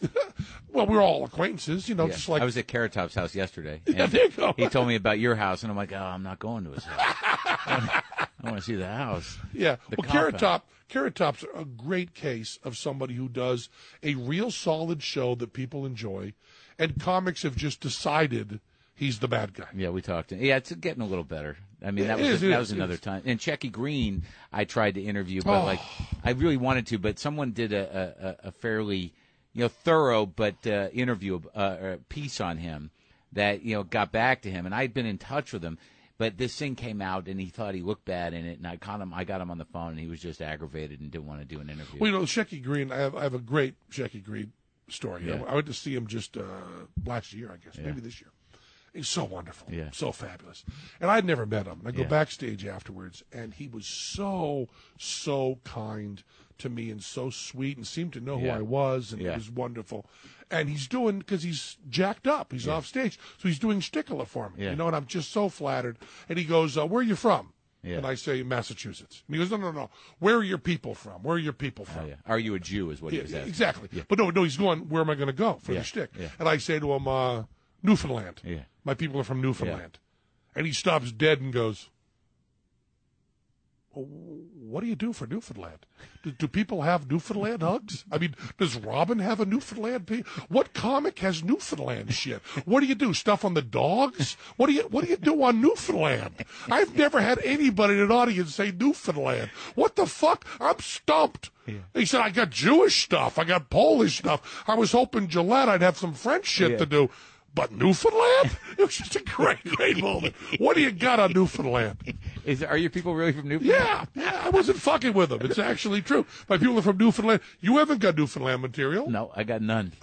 Well, we're all acquaintances, just like... I was at Carrot Top's house yesterday. Yeah, there you go. He told me about your house, and I'm like, I'm not going to his house. I want to see the house. Yeah. The Well, Carrot Top's a great case of somebody who does a real solid show that people enjoy, and comics have just decided he's the bad guy. Yeah, we talked. Yeah, it's getting a little better. I mean, that was another time. And Checky Green, I tried to interview, but I really wanted to, but someone did a fairly, thorough but interview piece on him that got back to him, and I'd been in touch with him. But this thing came out, and he thought he looked bad in it, and I got him on the phone, and he was just aggravated and didn't want to do an interview. Well, Checky Green, I have a great Checky Green story. Yeah. I went to see him just last year, I guess, maybe this year. He's so wonderful, so fabulous. And I'd never met him. I go backstage afterwards, and he was so kind to me and so sweet and seemed to know who I was, and it was wonderful. And he's doing, because he's jacked up, he's off stage, so he's doing shtickler for me, and I'm just so flattered. And he goes, where are you from? Yeah. And I say, Massachusetts. And he goes, no. Where are your people from? Where are your people from? Yeah. Are you a Jew is what he was asking. Exactly. Yeah. But no, he's going, where am I going to go for the shtick? Yeah. And I say to him, Newfoundland. Yeah. My people are from Newfoundland. Yeah. And he stops dead and goes, what do you do for Newfoundland? Do people have Newfoundland hugs? I mean, does Robin have a Newfoundland? What comic has Newfoundland shit? What do you do? Stuff on the dogs? What do you do on Newfoundland? I've never had anybody in an audience say Newfoundland. What the fuck? I'm stumped. Yeah. He said, I got Jewish stuff. I got Polish stuff. I was hoping Gillette I'd have some French shit to do. But Newfoundland? It was just a great moment. What do you got on Newfoundland? Are your people really from Newfoundland? Yeah, I wasn't fucking with them. It's actually true. My people are from Newfoundland. You haven't got Newfoundland material. No, I got none.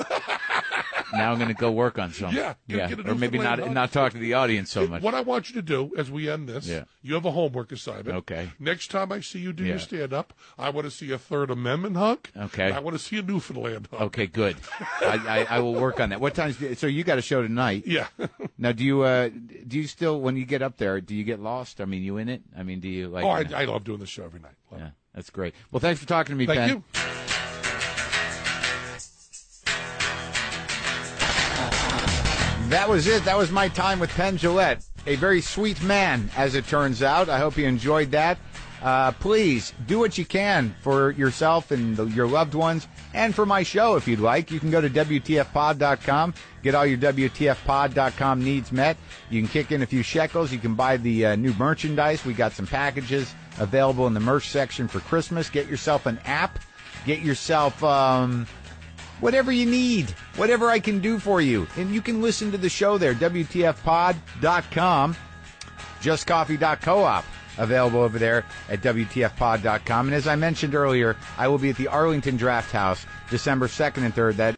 Now I'm going to go work on something. Yeah. Or maybe not talk to the audience so much. What I want you to do as we end this, you have a homework assignment. Okay. Next time I see you do your stand-up, I want to see a Third Amendment hug. Okay. I want to see a Newfoundland hug. Okay, good. I will work on that. What times? So you got a show tonight. Yeah. Now, do you still, when you get up there, do you get lost? I mean, you in it? I mean, do you like? Oh, I love doing this show every night. Yeah, that's great. Well, thanks for talking to me, Penn. Thank you. That was it. That was my time with Penn Jillette. A very sweet man, as it turns out. I hope you enjoyed that. Please do what you can for yourself and your loved ones, and for my show if you'd like. You can go to WTFpod.com, get all your WTFpod.com needs met. You can kick in a few shekels. You can buy the new merchandise. We got some packages available in the merch section for Christmas. Get yourself an app. Get yourself whatever you need, whatever I can do for you. And you can listen to the show there, WTFpod.com, justcoffee.coop. available over there at WTFpod.com. And as I mentioned earlier, I will be at the Arlington Draft House December 2nd and 3rd. That